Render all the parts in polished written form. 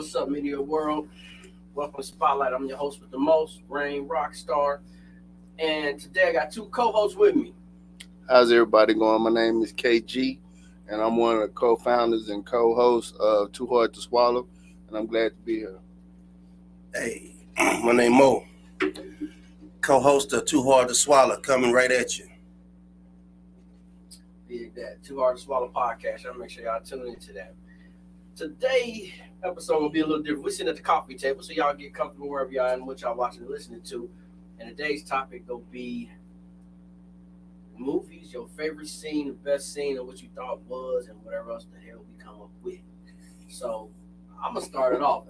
what's up, media world? Welcome to Spotlight. I'm your host with the most, Rain Rockstar. And today I got two co-hosts with me. How's everybody going? My name is KG, and I'm one of the co-founders and co-hosts of Too Hard to Swallow, and I'm glad to be here. Hey, my name Moe, co-host of Too Hard to Swallow, coming right at you. Big that Too Hard to Swallow podcast. I'll make sure y'all tune into that. Today episode will be a little different. We're sitting at the coffee table, so y'all get comfortable wherever y'all and what y'all watching and listening to. And today's topic will be movies, your favorite scene, the best scene, and what you thought was, and whatever else the hell we come up with. So I'm gonna start it off.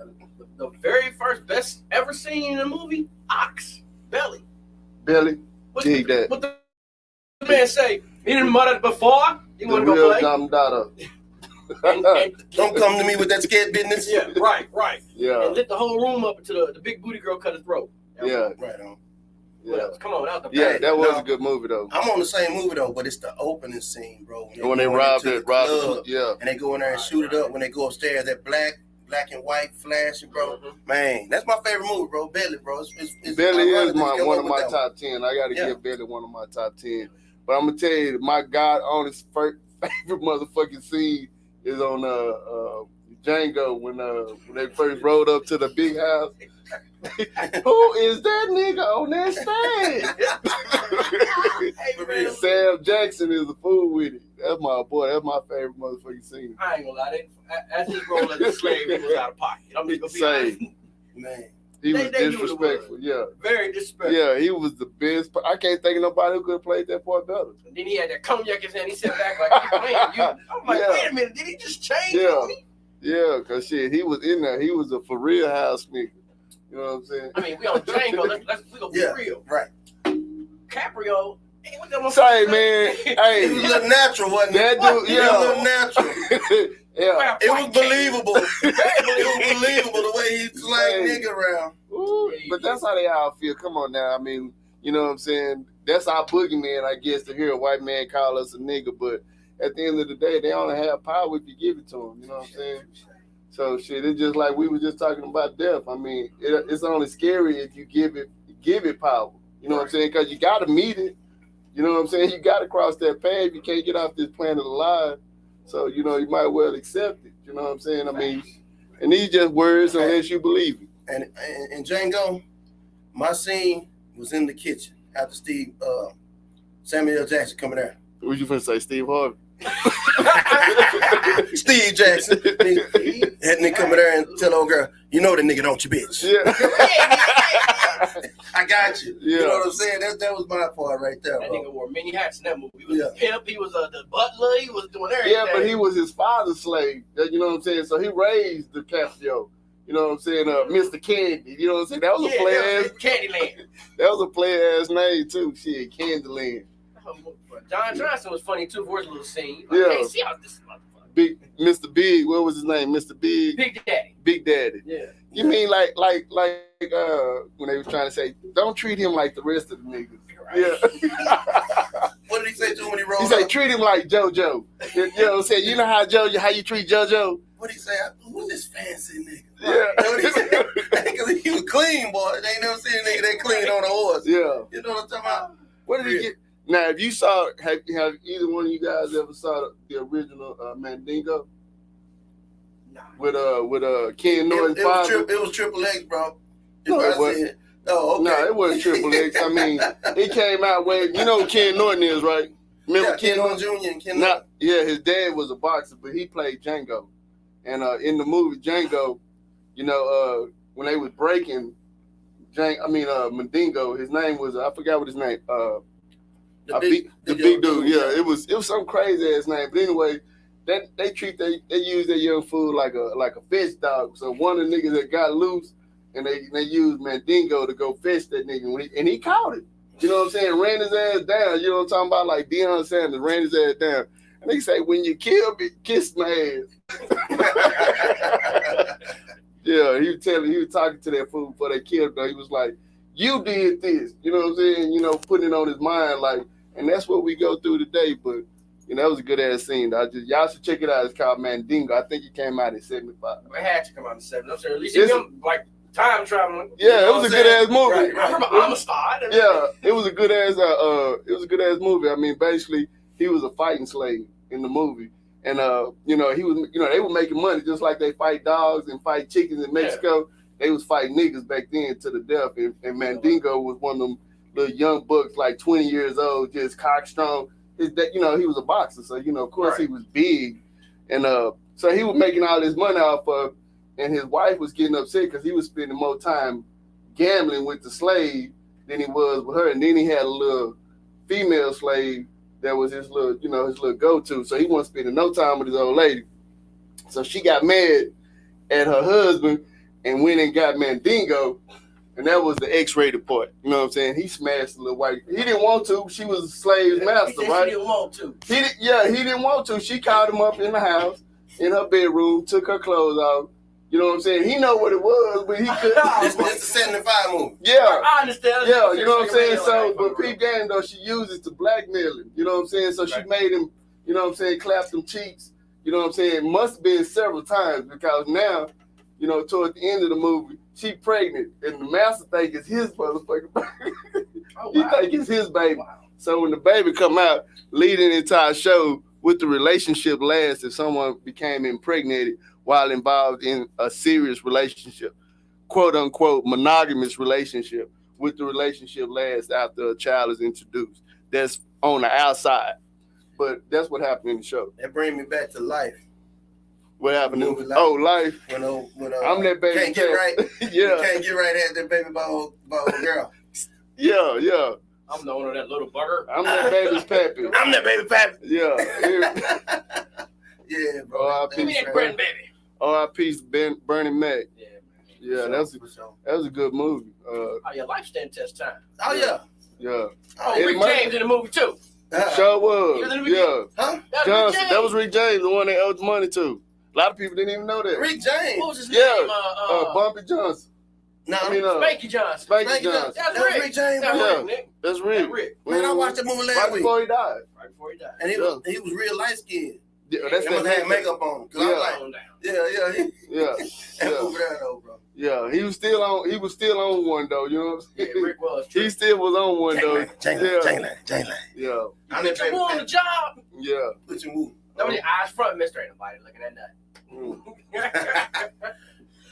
The very first best ever scene in a movie, Ox, Belly. What the man say? He didn't mutter before. He want to go play. And don't come to me with that scared business. Yeah, right. Yeah. And lit the whole room up until the big booty girl cut his throat. Yeah. Right on. Yeah. Come on, that was the Yeah, that was a good movie though. I'm on the same movie though, but it's the opening scene, bro. When they robbed it, yeah. And they go in there and shoot it up. When they go upstairs, that black and white flashing, bro. Mm-hmm. Man, that's my favorite movie, bro. Belly, bro. It's Belly is one of my top 10. I got to give Belly one of my top 10. But I'm gonna tell you, my God, honest favorite motherfucking scene is on Django when they first rode up to the big house. Who is that nigga on that stage? Hey, Sam Jackson is a fool with it. That's my boy. That's my favorite motherfucking scene. I ain't gonna lie. As his role as a slave, he was out of pocket. I'm just gonna be honest. Man. He was disrespectful. Yeah. Very disrespectful. Yeah, he was the best. I can't think of nobody who could have played that part better. And then he had that cognac in his hand. He sat back like, he playing you. I'm like, wait a minute. Did he just change on me? Yeah, because shit, he was in there. He was a for real house nigga. You know what I'm saying? I mean, we on Django. We gonna be real. Right. Caprio. Hey, what the say, man. Hey, it was a little natural, wasn't it? That dude, yeah. It was a little natural. Yeah. It was believable. It was believable the way he slang nigga around. Ooh, but that's how they all feel. Come on now. I mean, you know what I'm saying? That's our boogeyman, I guess, to hear a white man call us a nigga. But at the end of the day, they only have power if you give it to them. You know what I'm saying? So shit, it's just like we were just talking about death. I mean, it's only scary if you give it power. You know what I'm saying? Because you got to meet it. You know what I'm saying? You got to cross that path. You can't get off this planet alive. So, you know, you might well accept it. You know what I'm saying? I mean, and these just words unless you believe it. And Django, my scene was in the kitchen after Samuel L. Jackson coming out. What you finna say, Steve Harvey? Steve Jackson. That nigga coming there and tell old girl, you know the nigga, don't you, bitch? Yeah. I got you. Yeah. You know what I'm saying? That was my part right there. That bro. nigga wore many hats in that movie. He was a pimp. He was the butler. He was doing everything. Yeah, but he was his father's slave. You know what I'm saying? So he raised the Caprio. You know what I'm saying? Mr. Candy. You know what I'm saying? That was a play-ass. Candyland. That was a play-ass name, too. Shit, Candyland. John Johnson was funny, too, for his little scene. Yeah. I can't see how this motherfucker. Mr. Big, what was his name? Mr. Big? Big Daddy. Yeah. You mean like when they were trying to say, don't treat him like the rest of the niggas. Right. Yeah. What did he say to him when he rolled He said, treat him like JoJo. You know what I'm saying? You know how you treat JoJo? What did he say? Who's this fancy nigga? Yeah. What he said? Because he was clean, boy. They ain't never seen a nigga that clean on a horse. Yeah. You know what I'm talking about? What did he get? Now, if you saw, have either one of you guys ever saw the original Mandingo? Nah. With Ken Norton's father? It was Triple X, bro. No, it wasn't. Oh, okay. No, it wasn't Triple X. I mean, it came out when, you know who Ken Norton is, right? Remember Ken Norton Jr. and Ken Norton? Yeah, his dad was a boxer, but he played Django. And in the movie Django, you know, when they was breaking Mandingo, his name was, I forgot what his name, the big dude. Yeah, it was some crazy ass name. But anyway, they use that young fool like a fetch dog. So one of the niggas that got loose, and they used Mandingo to go fetch that nigga, and he caught it. You know what I'm saying? Ran his ass down. You know what I'm talking about? Like Deion Sanders ran his ass down. And they say, when you kill me, kiss my ass. Yeah, he was talking to that fool before they killed him. He was like, you did this. You know what I'm saying? You know, putting it on his mind, like, and that's what we go through today. But You know, that was a good ass scene. Y'all should check it out. It's called Mandingo. I think it came out in '75. It had to come out in '70. I'm saying at least It's- him like time traveling. Yeah, it was a good ass movie. Right, I remember Amistad. Yeah, it was a good ass movie. I mean, basically, he was a fighting slave in the movie, and you know, they were making money just like they fight dogs and fight chickens in Mexico. They was fighting niggas back then to the death, and Mandingo was one of them little young bucks, like 20 years old, just cockstrong. He was a boxer, so of course he was big, and so he was making all this money off of, and his wife was getting upset because he was spending more time gambling with the slave than he was with her, and then he had a little female slave that was his little go-to. So he wasn't spending no time with his old lady. So she got mad at her husband and went and got Mandingo, and that was the X-rated part. You know what I'm saying? He smashed the little white. He didn't want to. She was a slave's master, right? He didn't want to. He didn't want to. She called him up in the house, in her bedroom, took her clothes off. You know what I'm saying? He know what it was, but he couldn't. This is the '75 movie. Yeah. I understand. Yeah, you know what I'm saying? So, but Pete Gang, though, she used it to blackmail him. You know what I'm saying? So she made him, you know what I'm saying, clap them cheeks. You know what I'm saying? Must have been several times because now, toward the end of the movie, she pregnant, and the master think it's his motherfucking baby. He think it's his baby. Wow. So when the baby come out, leading into our show, would the relationship last if someone became impregnated while involved in a serious relationship, quote unquote monogamous relationship? Would the relationship last after a child is introduced? That's on the outside, but that's what happened in the show. That brings me back to Life. What happened? Life. Life. When I'm that baby. Can't get right. Yeah. Can't get right at that baby by old girl. Yeah. I'm the owner of that little bugger. I'm that baby's pappy. I'm that baby pappy. Yeah. Yeah, bro. Give me that bread, baby. R.I.P. Bernie Mac. Yeah, man. Yeah, that was a good movie. Your life stand test time. Oh yeah. Yeah. Rick James in the movie too. Sure was. He was in the movie? Yeah. Huh? That was Rick James, the one they owed the money to. A lot of people didn't even know that. Rick James. What was his name? Bumpy Johnson. No, Spanky Johnson. Spanky Johnson. That's Rick James. That's Rick. Man, I watched that movie last right week. before he died. And he was real light skinned. Yeah, that's he must have makeup on. Yeah. That movie there though, bro. Yeah, he was still on one though. You know what I'm saying? Yeah, Rick was. He still was on one though. Jangling. Yeah. I put you on the job. Yeah. Put your woo. Nobody eyes front, Mister. Ain't nobody looking at that.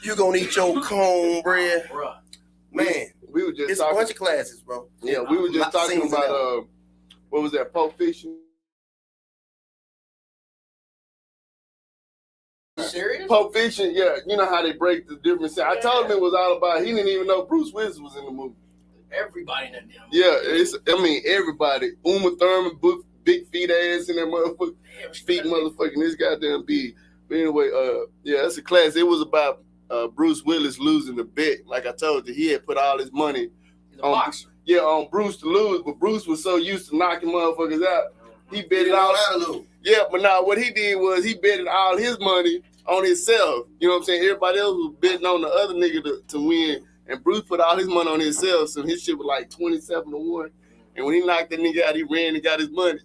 You gonna eat your cornbread, Bruh. man? We were just It's talking. a bunch of classes, bro. Yeah, we were just talking about what was that? Pulp Fiction. Serious? Pulp Fiction, yeah. You know how they break the difference. I told him it was all about. He didn't even know Bruce Willis was in the movie. Everybody in that damn movie. Yeah, everybody. Uma Thurman, big feet ass in that motherfucker. Feet motherfucking this goddamn big. But anyway, that's a class. It was about Bruce Willis losing the bet. Like I told you, he had put all his money on Bruce to lose, but Bruce was so used to knocking motherfuckers out, he bet it all out. Yeah, but now what he did was he betted all his money on himself. You know what I'm saying? Everybody else was betting on the other nigga to win, and Bruce put all his money on himself, so his shit was like 27-1. And when he knocked that nigga out, he ran and got his money.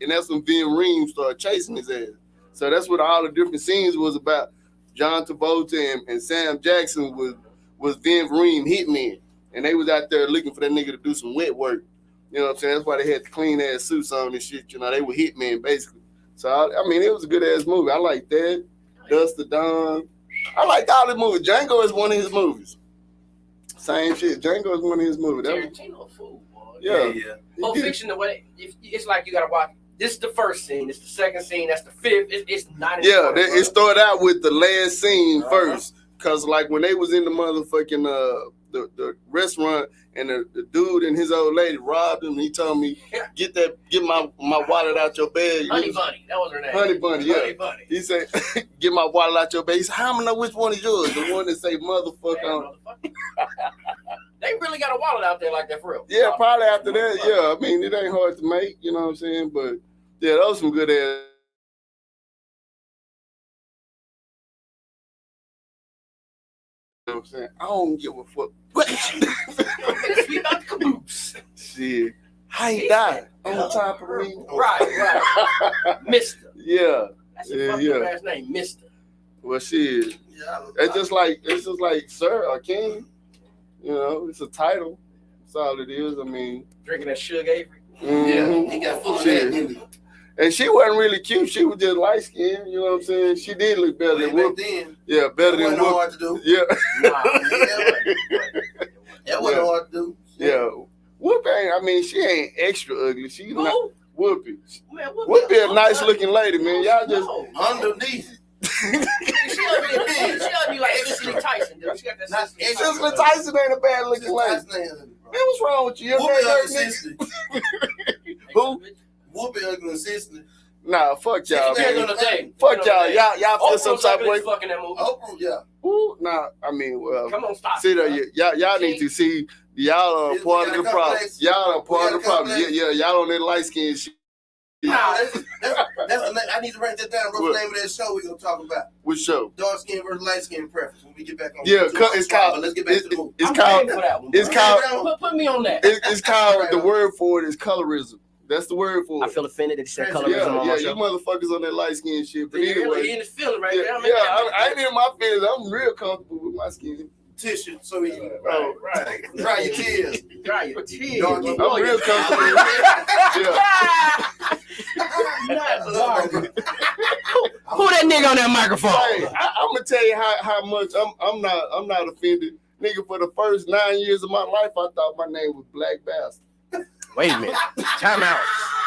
And that's when Vin Ream started chasing his ass. So that's what all the different scenes was about. John Travolta and Sam Jackson was Vin Ream hitmen. And they was out there looking for that nigga to do some wet work. You know what I'm saying? That's why they had the clean ass suits on and shit. You know, they were hitmen basically. So I mean, it was a good ass movie. I like that. Dust to Dawn. I liked all the movies. Django is one of his movies. Same shit. Django is one of his movies. Tarantino fool, boy. Yeah. Pulp Fiction, the way it's like you gotta watch. This is the first scene. It's the second scene. That's the fifth. It's not. Yeah, it started out with the last scene first, cause like when they was in the motherfucking the restaurant and the dude and his old lady robbed him. And he told me, get my wallet out your bag. Honey Bunny, that was her name. Honey Bunny, yeah. Honey Bunny. He said, get my wallet out your bag. He said, how am I know which one is yours? The one that say motherfucker on. They really got a wallet out there like that for real. Yeah, probably after that. Yeah, I mean, it ain't hard to make. You know what I'm saying? But yeah, those some good ass. You know what I'm saying? I don't give a fuck. What? Sweep out the caboose. Shit. How he died? On top of me? Right. Mister. Yeah. That's a fucking ass name, Mister. Well, shit. Yeah, It's just like sir or king. You know, it's a title. That's all it is. I mean, Drinking that Sugar Avery. yeah, he got full of that, didn't he? And she wasn't really cute. She was just light skinned. You know what I'm saying? She did look better than Way Whoop. back then, Yeah, better that than wasn't Whoop. hard to do. Yeah. That wasn't hard to do. Yeah. Whoop ain't. I mean, she ain't extra ugly. She not Whoopi. Man, Whoopi a nice looking lady, man. Y'all just Underneath. She ought to be like Cicely Tyson, dude. She got that Cicely Tyson ain't a bad looking lady. Man, what's wrong with you? You're Whoopi very ugly sister. Who? Whoopi ugly and sister. Nah, fuck y'all, man. Day. Fuck y'all. Y'all feel some type of way. Fucking that movie. Oprah, yeah. Ooh, nah, I mean, well, Come on, stop. see there, y'all need to see. Y'all are part of the problem. Y'all are part of the problem. Yeah, y'all on that light skin shit. Nah, I need to write that down. What's the name of that show we gonna talk about? Which show? Dark skin versus light skin preference. When we get back on. Yeah, it's called. Let's get back to the movie. It's called. It's called. Put me on that. It's called. The word for it is colorism. That's the word for it. I feel offended that you said colorism on my show. You motherfuckers on that light skin shit. But You're anyway, really in the feeling right yeah, there. I ain't in my feelings. I'm real comfortable with my skin. Tissue, so you Right. dry your tears. Dry your tears. Dark I'm real comfortable. Who that nigga on that microphone? Hey, I'm gonna tell you how much I'm not offended. Nigga, for the first 9 years of my life, I thought my name was Black Bastard. Wait a minute. Time out.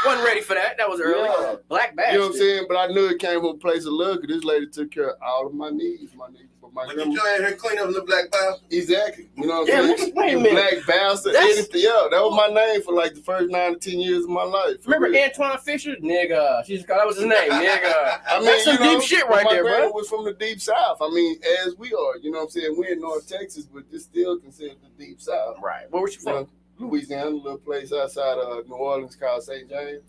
Wasn't ready for that. That was early. Yeah. Black Bastard. You know what I'm saying? But I knew it came from a place of love because this lady took care of all of my needs, my nigga. But you joined her clean up the Black Bastard? Exactly. You know what I'm saying? Wait a minute. Black Bastard, anything. Yeah, that was my name for like the first 9 to 10 years of my life. Remember Antoine Fisher? Nigga. That was his name, nigga. I mean, that's some deep shit right there, bro. My grandma was from the deep south. I mean, as we are. You know what I'm saying? We're in North Texas, but this still considered the deep south. Right. Where was you from? Louisiana, a little place outside of New Orleans called St. James.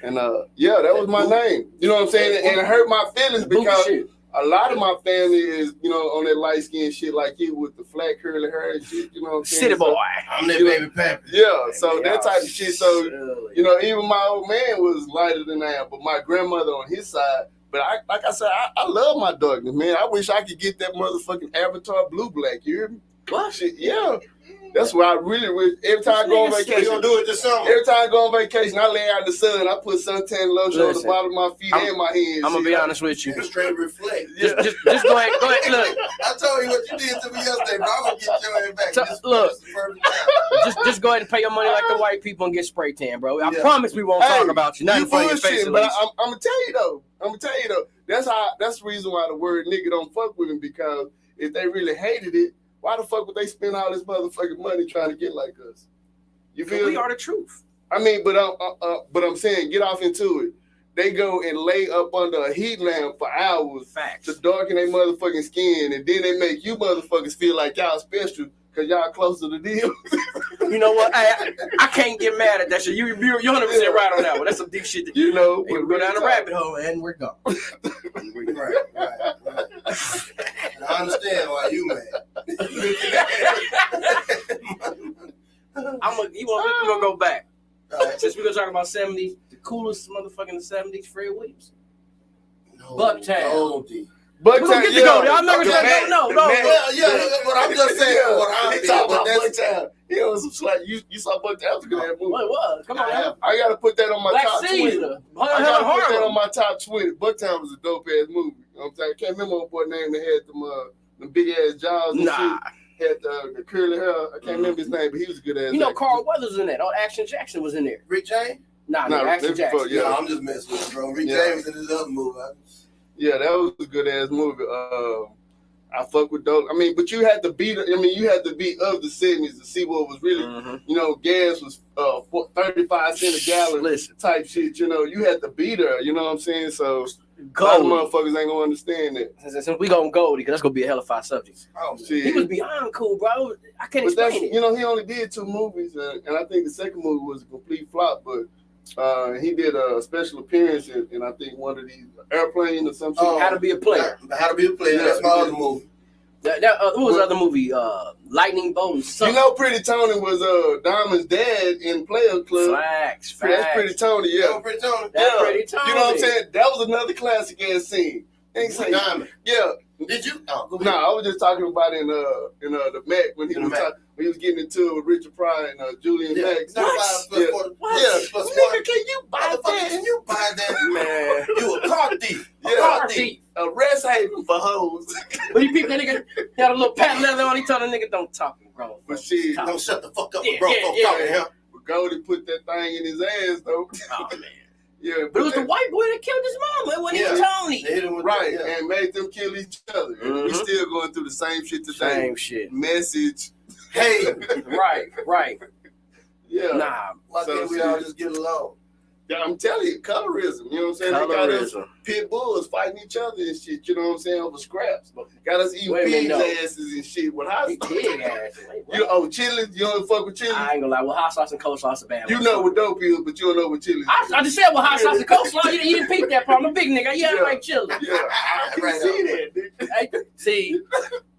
And that was my name. You know what I'm saying? And it hurt my feelings because a lot of my family is, on that light skin shit like you with the flat curly hair and shit. You know what I'm saying? City boy. I'm that baby pappy. Yeah, so that type of shit. So, even my old man was lighter than I am, but my grandmother on his side. But like I said, I love my darkness, man. I wish I could get that motherfucking Avatar blue black. You hear me? What? Shit, yeah. That's why I really wish. Every time I go on vacation, you gonna do it this summer. Every time I go on vacation, I lay out in the sun. I put suntan lotion on the bottom of my feet and my hands. I'm gonna be honest with you. Straight reflect. Just go ahead. Look. I told you what you did to me yesterday, bro. I'm gonna get your ass back. Just go ahead and pay your money like the white people and get spray tan, bro. I promise we won't talk about you. Nothing for your face. But I'm gonna tell you though. That's the reason why the word nigga don't fuck with him, because if they really hated it, why the fuck would they spend all this motherfucking money trying to get like us? You feel we me? are the truth. I mean, but I'm saying, get off into it. They go and lay up under a heat lamp for hours to darken their motherfucking skin, and then they make you motherfuckers feel like y'all special because y'all close to the deal. You know what? I can't get mad at that shit. You're 100% right on that one. That's some deep shit. We go down the rabbit hole and we're gone. Right. I understand why you mad. We're gonna go back. Since we're gonna talk about 70s, the coolest motherfucker in the 70s, Fred Williams. Bucktown. But we're gonna get to go there. I'm not gonna say no. But I'm just saying what I'm talking about. Bucktown. He was some slack. You saw Bucktown after that movie. What? Come on, man. I gotta put that on my top 20. I gotta put that on my top 20. Bucktown was a dope ass movie. You know what I'm saying? I can't remember what boy name that had them big ass jaws and shit. Had the curly hair. I can't remember his name, but he was a good ass. Carl Weathers was in that. Action Jackson was in there. Rick James? Nah, Action Jackson. Yeah, I'm just messing with you, bro. Rick James in his other movie. Yeah, that was a good ass movie. I fuck with those. I mean, but you had to be of the 70s to see what was really, gas was 35 cents a gallon type shit. You had to be there. You know what I'm saying? So a lot of motherfuckers ain't gonna understand that. Since we gonna go, because that's gonna be a hell of a subject. Oh, shit. He was beyond cool, bro. I can't explain it. He only did 2 movies, and I think the second movie was a complete flop. But he did a special appearance in I think one of these airplanes or something. How to Be a Player. How to Be a Player. That's my other movie. What was the other movie? Lightning Bolt and something. Pretty Tony was Diamond's dad in Players Club. Facts. That's Pretty Tony, yeah. Pretty Tony. That's You know what I'm saying? That was another classic ass scene. Ain't say, Diamond. yeah. Did you? Oh, go ahead. No, I was just talking about in the Mac when he was getting into it with Richard Pryor and Julian Max. What? Yeah. Nigga, can you buy that? Can you buy that? Man. You a car thief. Yeah. Car thief. A rest haven for hoes. But he peeped that nigga, he had a little patent leather on. He told the nigga, don't talk to grown. But shit, Don't shut the fuck up Yeah, with bro. yeah, Talking to him. but Goldie put that thing in his ass though. Oh, man. Yeah, But it was the white boy that killed his mama. It wasn't even Tony. They hit him with right, that, and made them kill each other. And we still going through the same shit today. Same shit. Message. Hey, Right. Yeah. Nah. why can't we all just get along? Yeah, I'm telling you, colorism. You know what I'm saying? They got us Colorism. pit bulls fighting each other and shit. You know what I'm saying? Over scraps. Got us eating Wait a minute, pigs' no. asses and shit. With hot He sauce. pig ass. Wait, what? You chili? You don't fuck with chili? I ain't gonna lie. Well, hot sauce and cold sauce are bad. You know what dope is, but you don't know what chili is. I just said with hot sauce and coleslaw. You didn't peep that part. I'm a big nigga. Yeah, I like chili. Yeah, I can Right see on. that. Nigga. Hey, see,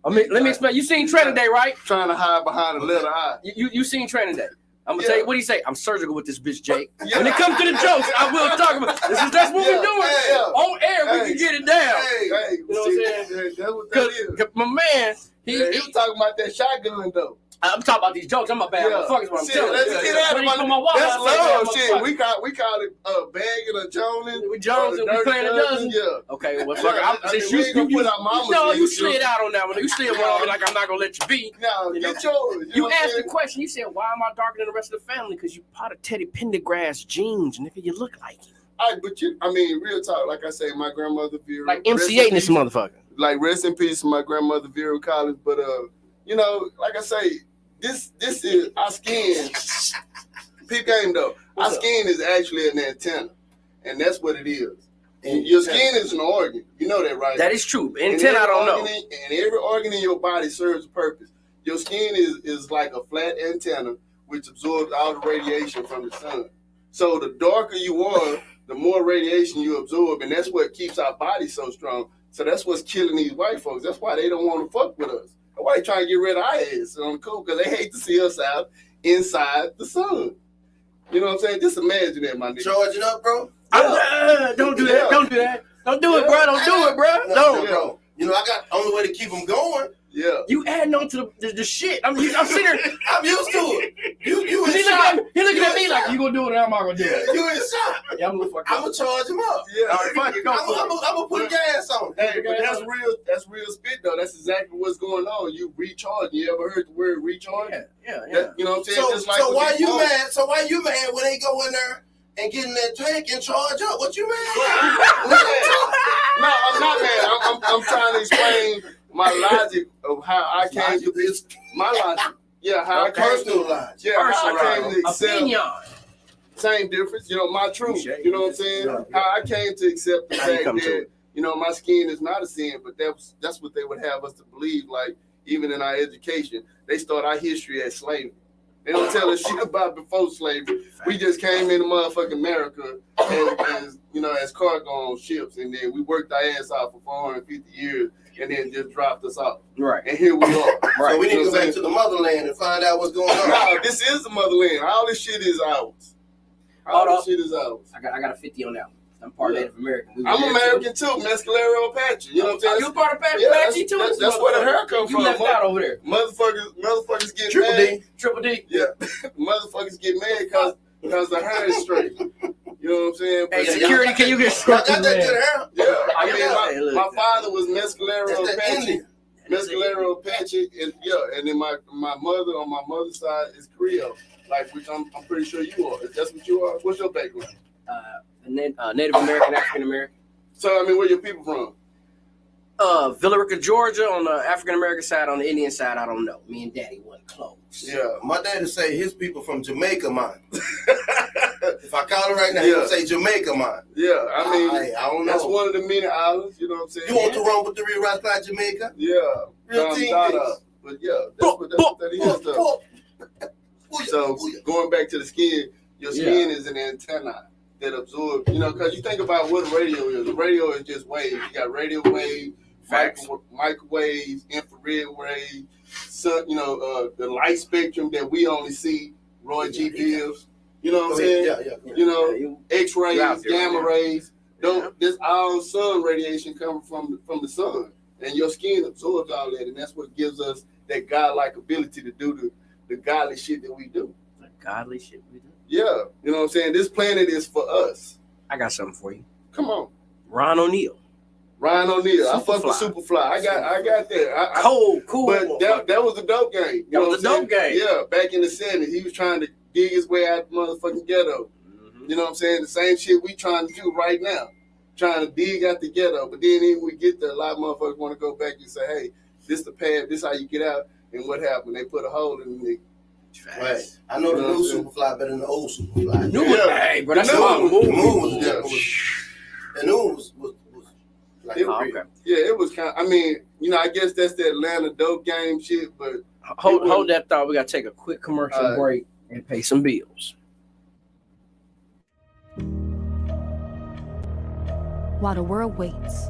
let me explain. You seen Training Day, right? Trying to hide behind the letter I. You seen Training Day. I'm gonna tell you what he say. I'm surgical with this bitch, Jake. Yeah. When it comes to the jokes, I will talk about. That's what we're doing. Yeah. On air, we can get it down. Hey, You know what I'm saying? That's what that is. Cause my man, He was talking about that shotgun though. I'm talking about these jokes. I'm a bad motherfucker. What I'm Shit, telling let's you. get at When it, he put man. my wallet, That's I say, love "Yeah, shit. motherfucker." We call it bagging or joning. We Jones and we playing a dozen. Yeah. Okay, well, Yeah, fuck. I mean, we ain't gonna put our mamas No, in you it, slid out on that one. You slid one on me like I'm not gonna let you be. No, You get know, yours. You know what I'm asked the saying? question. You said, "Why am I darker than the rest of the family?" Because you part of Teddy Pendergrass genes, nigga. You look like it. I mean, real talk. Like I say, my grandmother Vera. Like rest MC8 in this peace. motherfucker. Like rest in peace, my grandmother Vera Collins. But you know, like I say, this is our skin. Peep game though. What's our up? skin is actually an antenna, and that's what it is. And your skin is an organ. You know that, right? That is true. And Intent, I every don't know. organ and every organ in your body serves a purpose. Your skin is like a flat antenna which absorbs all the radiation from the sun. So the darker you are, the more radiation you absorb, and that's what keeps our body so strong. So that's what's killing these white folks. That's why they don't want to fuck with us. That's why they trying to get rid of our ass on the cool, because they hate to see us out inside the sun. You know what I'm saying? Just imagine that, my nigga. Charging up, bro? Don't do that. Don't do that. Don't do it, bro. Don't do it, bro. No, Don't. bro. You know, I got only way to keep them going. Yeah. You adding on to the shit. I'm sitting there. I'm used to it. You in He shock. looking at me like, you gonna do it or I'm not gonna do it. You in shock. Yeah, I'm gonna fuck I'm gonna charge him up. Yeah. All right, fuck it, go for it. I'm gonna put gas on it. Hey, but that's real spit though. That's exactly what's going on. You recharge. You ever heard the word recharge? Yeah. That, you know what I'm saying? So, Just like so with why these you phones. mad? So why you mad when they go in there and get in that tank and charge up? What you mad? No, I'm not mad. I'm trying to explain my logic of how I came to this. My logic. Yeah, how I came Personal to. life. Yeah, how I came to accept. Opinion. Same difference. You know, my truth. You know what I'm saying? Yeah. How I came to accept the How you fact come to that it? you know my skin is not a sin, but that's what they would have us to believe. Like even in our education, they start our history as slavery. They don't tell us shit about before slavery. We just came into motherfucking America as you know, as cargo on ships, and then we worked our ass off for 450 years, and then just dropped us off. Right. And here we are. Right. So we need You to know go what I'm back to the motherland and find out what's going on. No, this is the motherland. All this shit is ours. All Hold this up. shit is ours. I got a 50 on that one. I'm part of Native American. We I'm were there American too, Mescalero Apache. You know what I'm saying? You part of Apache Yeah, too? that's where the hair come You from. left out over there. Motherfuckers get Triple mad. D. Triple D. Yeah, motherfuckers get mad because the hair is straight. You know what I'm saying? Hey, But security, can you get Y'all got that man? good hair? yeah, I Hey, mean, look. my father was Mescalero That's that Apache. Indian. Mescalero Apache, and and then my mother on my mother's side is Creole, like which I'm pretty sure you are. If that's what you are, what's your background? Native American, African American. So I mean, where your people from? Villa Rica, Georgia, on the African American side. On the Indian side, I don't know. Me and Daddy wasn't close. Yeah, My daddy say his people from Jamaica, man. If I call him right now, he'll say Jamaica, man. yeah. I mean, I don't know. that's one of the many islands. You know what I'm saying? You want to run with the real right by Jamaica? Yeah, Real team Dada. is. But yeah, that's what that is. Though. Booyah, So booyah. going back to the skin, your skin is an antenna that absorbs. You know, because you think about what a radio is. A radio is just waves. You got radio waves, microwaves, infrared waves. So the light spectrum that we only see. Roy G. Bills. You know what I'm saying? Yeah. You know, X-rays, You're out there, gamma man. rays. This all sun radiation coming from the sun, and your skin absorbs all that, and that's what gives us that godlike ability to do the godly shit that we do. The godly shit we do. Yeah, you know what I'm saying. This planet is for us. I got something for you. Come on, Ron O'Neal. Ryan O'Neal. I Superfly. fuck with Superfly. I got that. Cool. But that was a dope game. That was a dope game. Yeah, back in the 70s, he was trying to dig his way out the motherfucking ghetto. You know what I'm saying? The same shit we trying to do right now. Trying to dig out the ghetto. But then even we get there, a lot of motherfuckers want to go back and say, hey, this the path, this how you get out. And what happened? They put a hole in the nigga. Right. I know the new Superfly better than the old Superfly. Hey, bro, that's the movie. The new was like Okay. Yeah, it was kind of, I mean, you know, I guess that's the Atlanta dope game shit, but Hold that thought. We got to take a quick commercial break and pay some bills. While the world waits,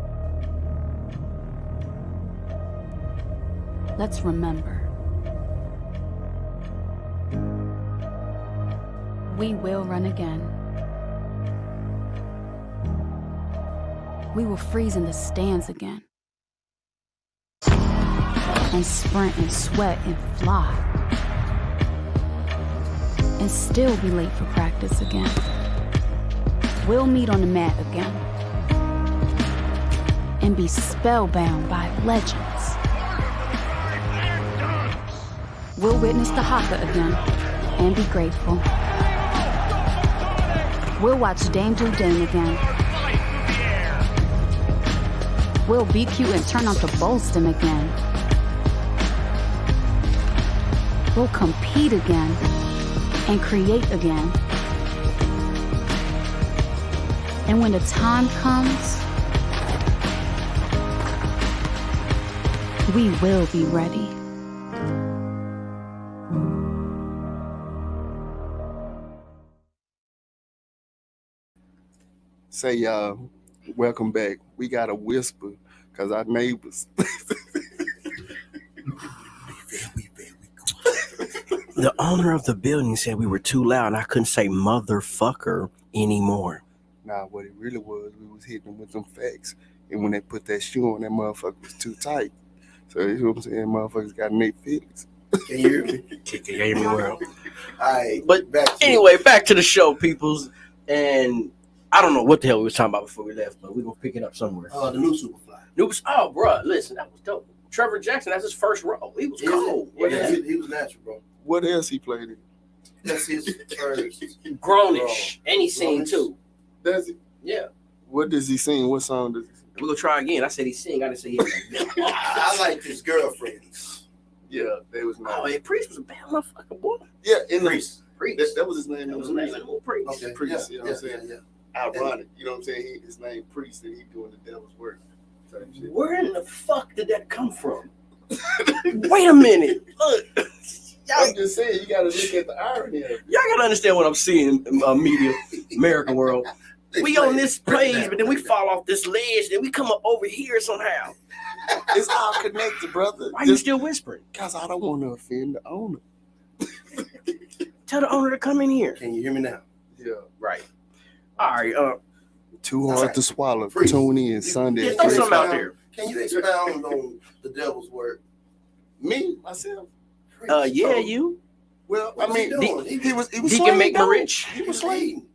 let's remember. We will run again. We will freeze in the stands again. And sprint and sweat and fly. And still be late for practice again. We'll meet on the mat again. And be spellbound by legends. We'll witness the haka again and be grateful. We'll watch Dame do Dame again. We'll be cute and turn on to Bolston again. We'll compete again and create again. And when the time comes, we will be ready. say, y'all, welcome back. We got a whisper because our neighbors. The owner of the building said we were too loud and I couldn't say motherfucker anymore. Nah, what it really was, we was hitting them with them facts. And when they put that shoe on, that motherfucker was too tight. So you know what I'm saying? Motherfuckers got Nate feelings. Can you hear me? Can you hear me well? All right. But back to the show, peoples. And I don't know what the hell we was talking about before we left, but we're going to pick it up somewhere. The new Superfly. Oh, bro, listen, that was dope. Trevor Jackson, that's his first role. He was cold. Yeah, he was natural, bro. What else he played in? That's his first. Grownish. And he sing too. Does he? Yeah. What does he sing? What song does he sing? We're going to try again. I said he sing. I didn't say he I like his girlfriends. Yeah, they was nice. Oh, yeah, Priest was a bad motherfucker, boy. Yeah, in Priest. That was his name. That was his name. Priest. Okay. Priest, Yeah, you know what I'm saying? Yeah. Ironic, you know what I'm saying? His name Priest, and he doing the devil's work. Type shit. Where in the fuck did that come from? Wait a minute. Look. I'm just saying, you got to look at the irony of it. Y'all got to understand what I'm seeing in media, American world. We on this page, but then we fall off this ledge, then we come up over here somehow. It's all connected, brother. Why are you still whispering? Because I don't want to offend the owner. Tell the owner to come in here. Can you hear me now? Yeah. Right. All right. Too hard to swallow. Priest. Tune in Sunday. Yeah, throw something out there. Can you expound on the devil's work? Me? Myself? Yeah, you. Well, What I mean, was he doing? he was He can slaying make me dope. rich. He was slaying.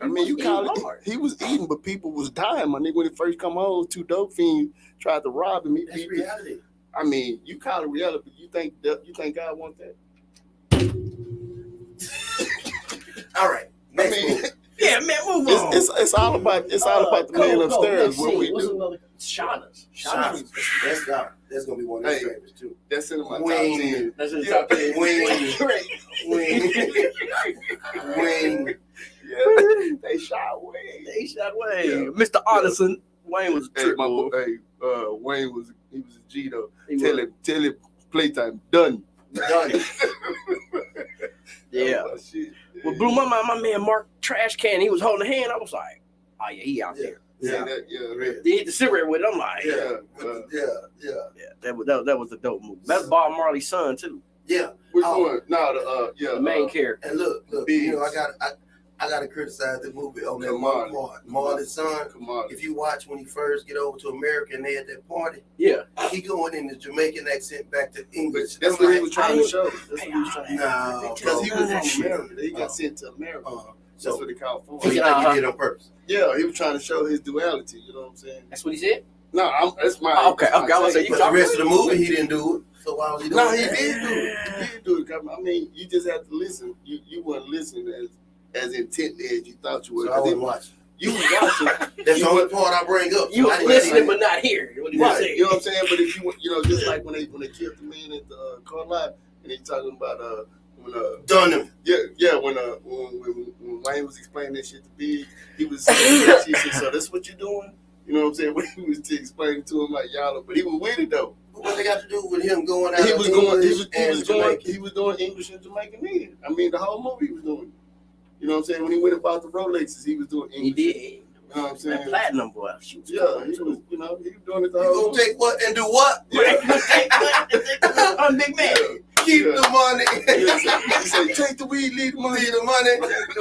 I mean, was you call eating it. hard. He was eating, but people was dying. My nigga, when it first come home, 2 dope fiends tried to rob him. That's reality. I mean, you call it reality, but you think God want that? All right. I mean, Yeah, man, move on. it's all about the man upstairs. What we What's do. another? Shanas. That's gonna be one of his Hey. favorites too. That's in my Wing. top 10. That's in the Yeah. top 10. Wing. Yeah, they shot Wayne. They shot Wayne. Yeah. Mr. Artisan. Wayne was a Hey, trip, my boy. boy, Wayne was a G though. He Tell him playtime done. Done. Yeah. Oh, shit. What blew my mind, my man Mark Trash Can, he was holding a hand. I was like, oh yeah, he out there. Yeah. He hit the cigarette with it. I'm like, Yeah. that was a dope movie. That's Bob Marley's son too. Yeah. Which Oh. one? No, The main character. And look, Biggs. you know, I gotta criticize the movie on that Come one on. part. Marley's son. Come on. If you watch when he first get over to America and they at that party, Yeah. he going in the Jamaican accent back to English. That's I'm what he like, was trying to show. That's what he was trying to show. No, Because he was that from shit. America. He got sent to America. That's so what they call so for. you like he did on purpose. Yeah, he was trying to show his duality. You know what I'm saying? That's what he said. No, that's my. Oh, okay, okay, I was saying, But the rest of the movie, he didn't do it. So why was he doing No, he that? did do it. He did do it. I mean, you just have to listen. You weren't listening as intently as you thought you were. So I wasn't watching. You was watching. That's the only part I bring up. You I didn't listening see but it. not hearing what he Yeah, was saying. you know what I'm saying? But if you know, just like when they killed the man at the car lot, and he talking about when Done him. when Wayne was explaining that shit to Big, he was saying, she said, so that's what you're doing? You know what I'm saying? When he was explaining to him like y'all, but he was with it though. What they got to do with him going out? He was going. Jamaican? He was doing English and Jamaican then. I mean, the whole movie he was doing. You know what I'm saying? When he went about the Rolexes, he was doing He English. did. You know what I'm saying? That platinum boy. She was Yeah, he was. You know, he was doing it the You whole. gonna take what and do what? I'm big man. Keep the money. He said, "Take the weed, leave the money." Leave the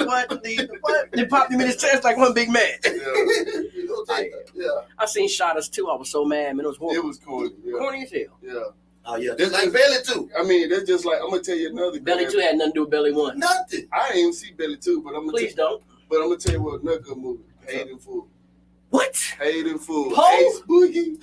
money. The what? They popped him in his chest like one big man. Yeah, You gonna take it. Yeah. I seen Shotters too. I was so mad, man. It was horrible. it was corny. Yeah, Corny as hell. yeah. Oh yeah. This Just like is- Belly too. I mean, that's just like I'm gonna tell you another. Belly good- 2 had nothing to do with Belly 1. Nothing. I ain't even see Belly 2, but I'm gonna Please don't. tell you what another good movie. Paid in Full. What? Paid in Full. Paul? Ace Boogie.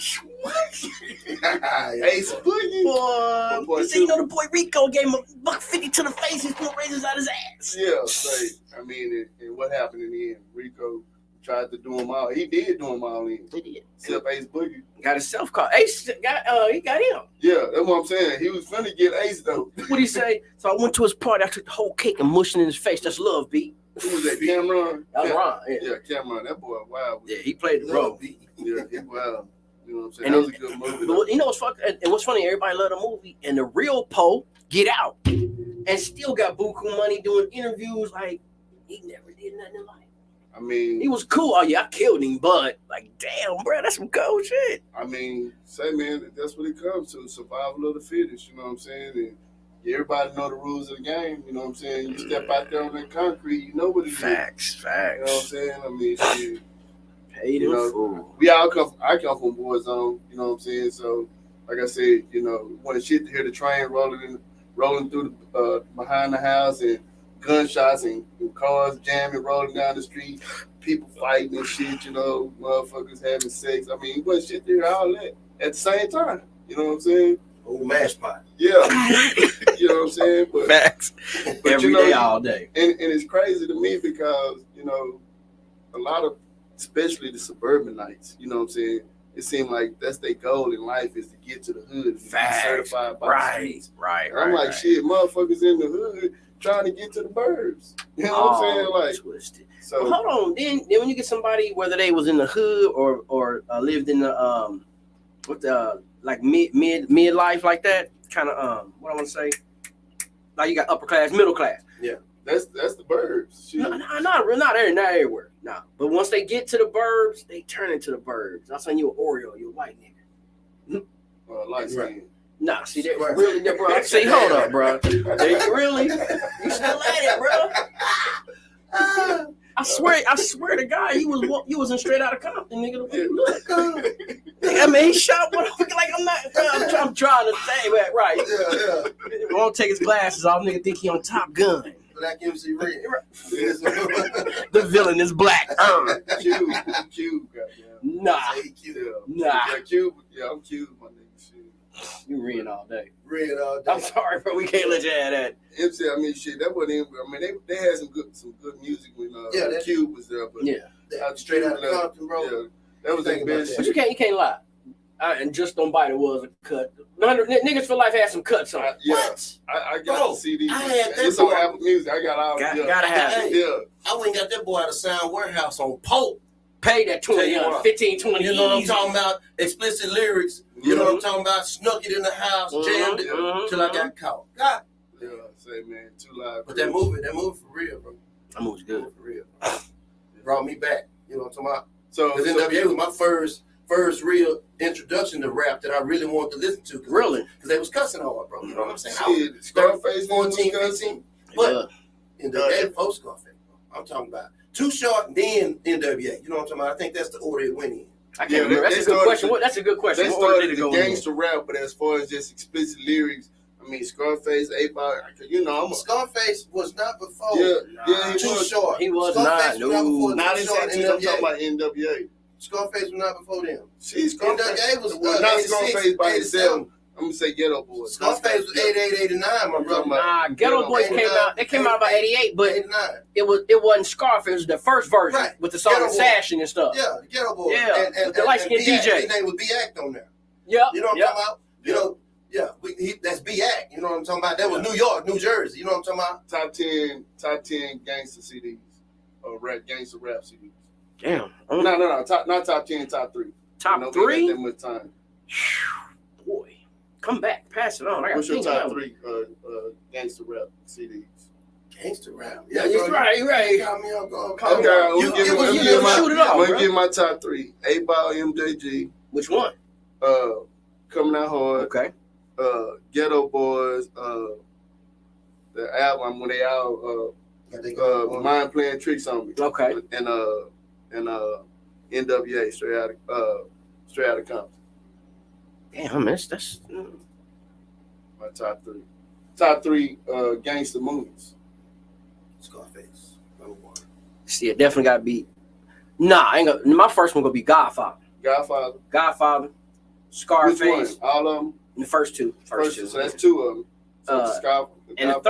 Yeah. Ace Boogie. Boy, Boy, you see, you know the boy Rico gave him $150 to the face. He's pulling razors out his ass. Yeah, say, I mean, and what happened in the end? Rico tried to do them all. He did do them all in. He did. Except Ace Boogie. Got himself caught. Ace got he got him. Yeah, that's what I'm saying. He was finna get Ace though. What he say? So I went to his party. I took the whole cake and mushed it in his face. That's love, B. Who was that? Cameron? That was Ron. Yeah. Yeah, Cameron. That boy, wow. Yeah, he played the role. Yeah, he wow. You know what I'm saying? And That was a good movie. But though. what, you know what's fucking? And what's funny? Everybody loved the movie, and the real Poe get out, and still got buku money doing interviews. Like he never did nothing in life. I mean, He was cool. Oh yeah, I killed him, but like, damn, bro, that's some cold shit. I mean, say man, that's what it comes to. Survival of the fittest, you know what I'm saying? And everybody know the rules of the game, you know what I'm saying? You step out there on that concrete, you know what it is. Facts. You know what I'm saying? I mean, shit. Paid You in know, full. I come from War Zone, you know what I'm saying? So, like I said, you know, when shit to hear the train rolling through behind the house and gunshots and cars jamming, rolling down the street, people fighting and shit, you know, motherfuckers having sex. I mean, what shit to hear all that at the same time. You know what I'm saying? Old mash pot. Yeah. You know what I'm saying? But Facts. But Every you know, day, all day. and it's crazy to me because, you know, a lot of, especially the suburbanites, you know what I'm saying? It seems like that's their goal in life is to get to the hood and be Facts. certified by the Right. streets. Right. And I'm like, shit, motherfuckers in the hood trying to get to the burbs. You know what I'm saying? Like, twisted. so Well, hold on. Then when you get somebody, whether they was in the hood or lived in the like midlife like that, kind of what I want to say, like you got upper class, middle class. that's the burbs. Shit. Not everywhere. No, but once they get to the burbs, they turn into the burbs. I'm saying you an Oreo, you a white nigga. Like Right. Nah, see that Right. really, bro. See, hold up, bro. They really, you still at it, bro. I swear to God, you was in Straight Outta Compton, nigga. The way you look. I mean, he shot motherfucker like I'm not. I'm trying to say that right. Yeah. Won't take his glasses off. Nigga think he on Top Gun. Black MC Red. The villain is black. Cube, goddamn. Nah, Yeah. nah. Yeah, Cube. Yeah, I'm Cube, my nigga. Shit. You reading all day. Red all day. I'm sorry, bro. We can't let you have that. MC, I mean, shit, that wasn't even, I mean, they had some good music when Yeah, that- Cube was there, but Yeah, Straight out of Compton, bro. yeah, that was Think their about best that. but shit. you can't lie. And Just Don't Bite It was a cut. Niggas for Life had some cuts on it. Yeah. What? I got Bro, the CD. I had that It's on boy. Apple Music. I got all Gotta have it. Hey. Yeah. I went and got that boy out of Sound Warehouse on Pope. Pay that Tell 20, you what. 15, 20 You know what I'm easy. talking about? Explicit lyrics. You know what I'm talking about? Snuck it in the house, jammed it till I got caught. God. Yeah, say man, Too Live. But that movie for real, bro. That movie's That good. movie for real. Brought me back. You know what I'm talking about? So, Because NWA was my first real introduction to rap that I really wanted to listen to. Really? Because they was cussing hard, bro. You know what I'm saying? I was shit, Scarface 14, 14, 15. But in the day before Scarface, I'm talking about Too Short, then NWA. You know what I'm talking about? I think that's the order it went in. I can't remember. That's a good question. That's a good question. They What order started did it the go in? gangster rap, but as far as just explicit lyrics, I mean, Scarface, 8-Ball, you know, I'm a... Scarface was not before. Yeah, he Too was. Short. He was Scarface not. was not before Not Too in Short. Texas, I'm talking about NWA. Scarface was not before them. See, Scarface NWA was not 86, Scarface by 87. himself. I'm gonna say Ghetto Boys. Scarface was 88, 89, my brother. Nah, Ghetto Boys came out. They came out about 88, but 89. it wasn't Scarface. It was the first version with the song Ghetto Boys. Sashing and stuff. Yeah, the Ghetto Boys. Yeah, and the light-skinned DJ. His name was B-Act on there. Yeah, You know what I'm talking about? You know, that's B-Act. You know what I'm talking about? That was New York, New Jersey. You know what I'm talking about? Top 10 gangster CDs. Or gangster rap CDs. Damn. No. Not top 10, top 3. Top 3? That much time. Boy, come back, pass it on. I got What's your think top now. 3 gangster rap CDs? Gangster rap. Yeah, you're right. You're right. Got me up, go. Okay, I'm shoot it off, gonna give my top 3. 8-Ball, MJG. Which one? Coming Out Hard. Okay. Ghetto Boys. The album when they all Mind Playing Tricks on Me. Okay. And NWA straight out of Compton. Damn, that's My top 3. Top 3 gangster movies. Scarface, number 1. See, it definitely got to be. Nah, I ain't gonna. My first one gonna be Godfather. Godfather. Scarface. Which one? All of them. The first two. First two. So that's 2 of them. So and the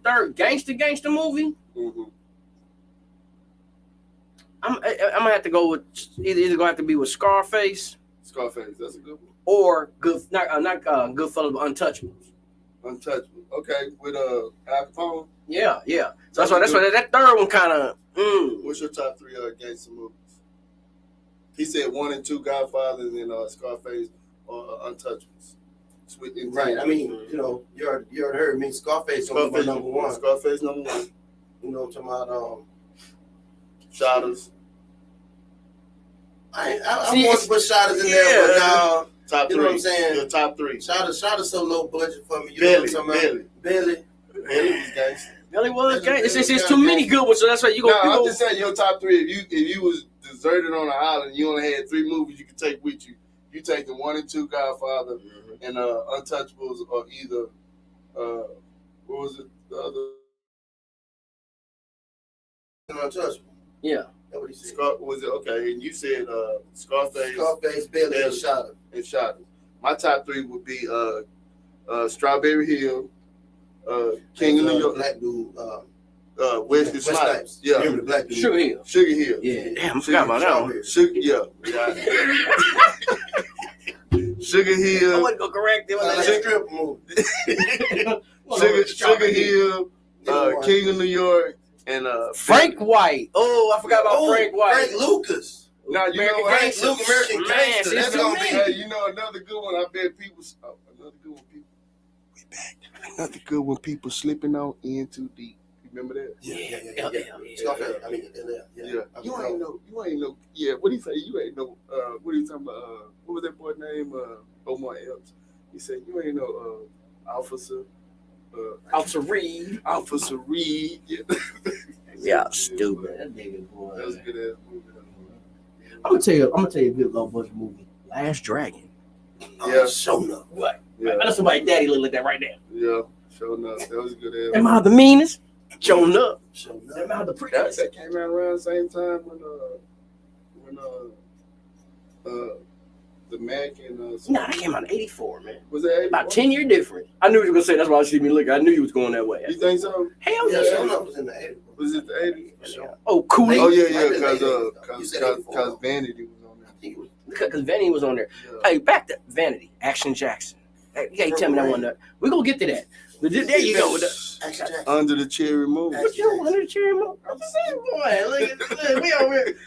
third gangster movie. Mm-hmm. I'm gonna have to go with either gonna have to be with Scarface. Scarface, that's a good one. Or not Goodfellas, but Untouchables. Untouchable. Okay, with Al Capone. Yeah. So that's why that third one kind of. What's your top 3 gangster movies? He said 1 and 2 Godfather, and then Scarface or Untouchables. Right. I mean, you know, you already heard me. Scarface gonna be my number 1. Scarface number 1. You know what I'm talking about? Shotters. I want to put Shotters in there, but now top 3. You know what I'm saying? Your top 3. Shotters so low budget for me. You Billy, know what I'm talking about? Billy was gangster. Billy was gangster. It's too many good ones, so that's why you go. I'm just saying your top 3. If you was deserted on an island, you only had 3 movies you could take with you. You take the 1 and 2 Godfather and Untouchables, or either what was it? The other Untouchable. Yeah. That's what he said. Was it okay? And you said Scarface, Billy, and Shotters. My top 3 would be Strawberry Hill, King of New York, Black dude, Wesley Snipes. Yeah. Remember the black dude? Sugar Hill. Yeah. Damn, I forgot about that one. Sugar Hill. I wasn't gonna correct it. Strip movie. Sugar Hill, King of New York, and Frank White. Oh, I forgot about Frank White. Frank Lucas. Now you know Gangster. Luke American Gangster. That's gonna be. Hey, you know another good one. I bet people. Another good one. We back. Another good one. People slipping on in too deep. Remember that? Yeah. Scarface. I mean, yeah. You ain't know. Yeah. What do you say? You ain't know. What are you talking about? What was that boy name? Omar Epps. He said you ain't know. Officer Reed. Officer Reed. Yeah, stupid. That nigga boy. That was a good ass movie. I'm gonna tell you a good low budget movie. Last Dragon. Yeah. Show enough. What? Yeah. I know somebody daddy look like that right now. Yeah. Show enough. That was a good ass. Am I the meanest? Showing up. Am I the That prettiest? came out around the same time when the Mac and Nah, that came out in '84, man. was that 84? About 10 year difference. I knew you were gonna say that's why I see me looking. I knew you was going that way. You think so? Hell Yeah, yeah. Show enough was in the 80s. Was it the 80s? Oh, cool. Oh yeah, You said 84. because Vanity was on there. Because Vanity was on there. Yeah. Hey, back to Vanity. Action Jackson. Hey, you can't tell me that one. We're gonna get to that. But there you go with the Action Jackson. Under the Cherry Moon. Action you under the cherry moon. I'm the same boy. Look, we over here.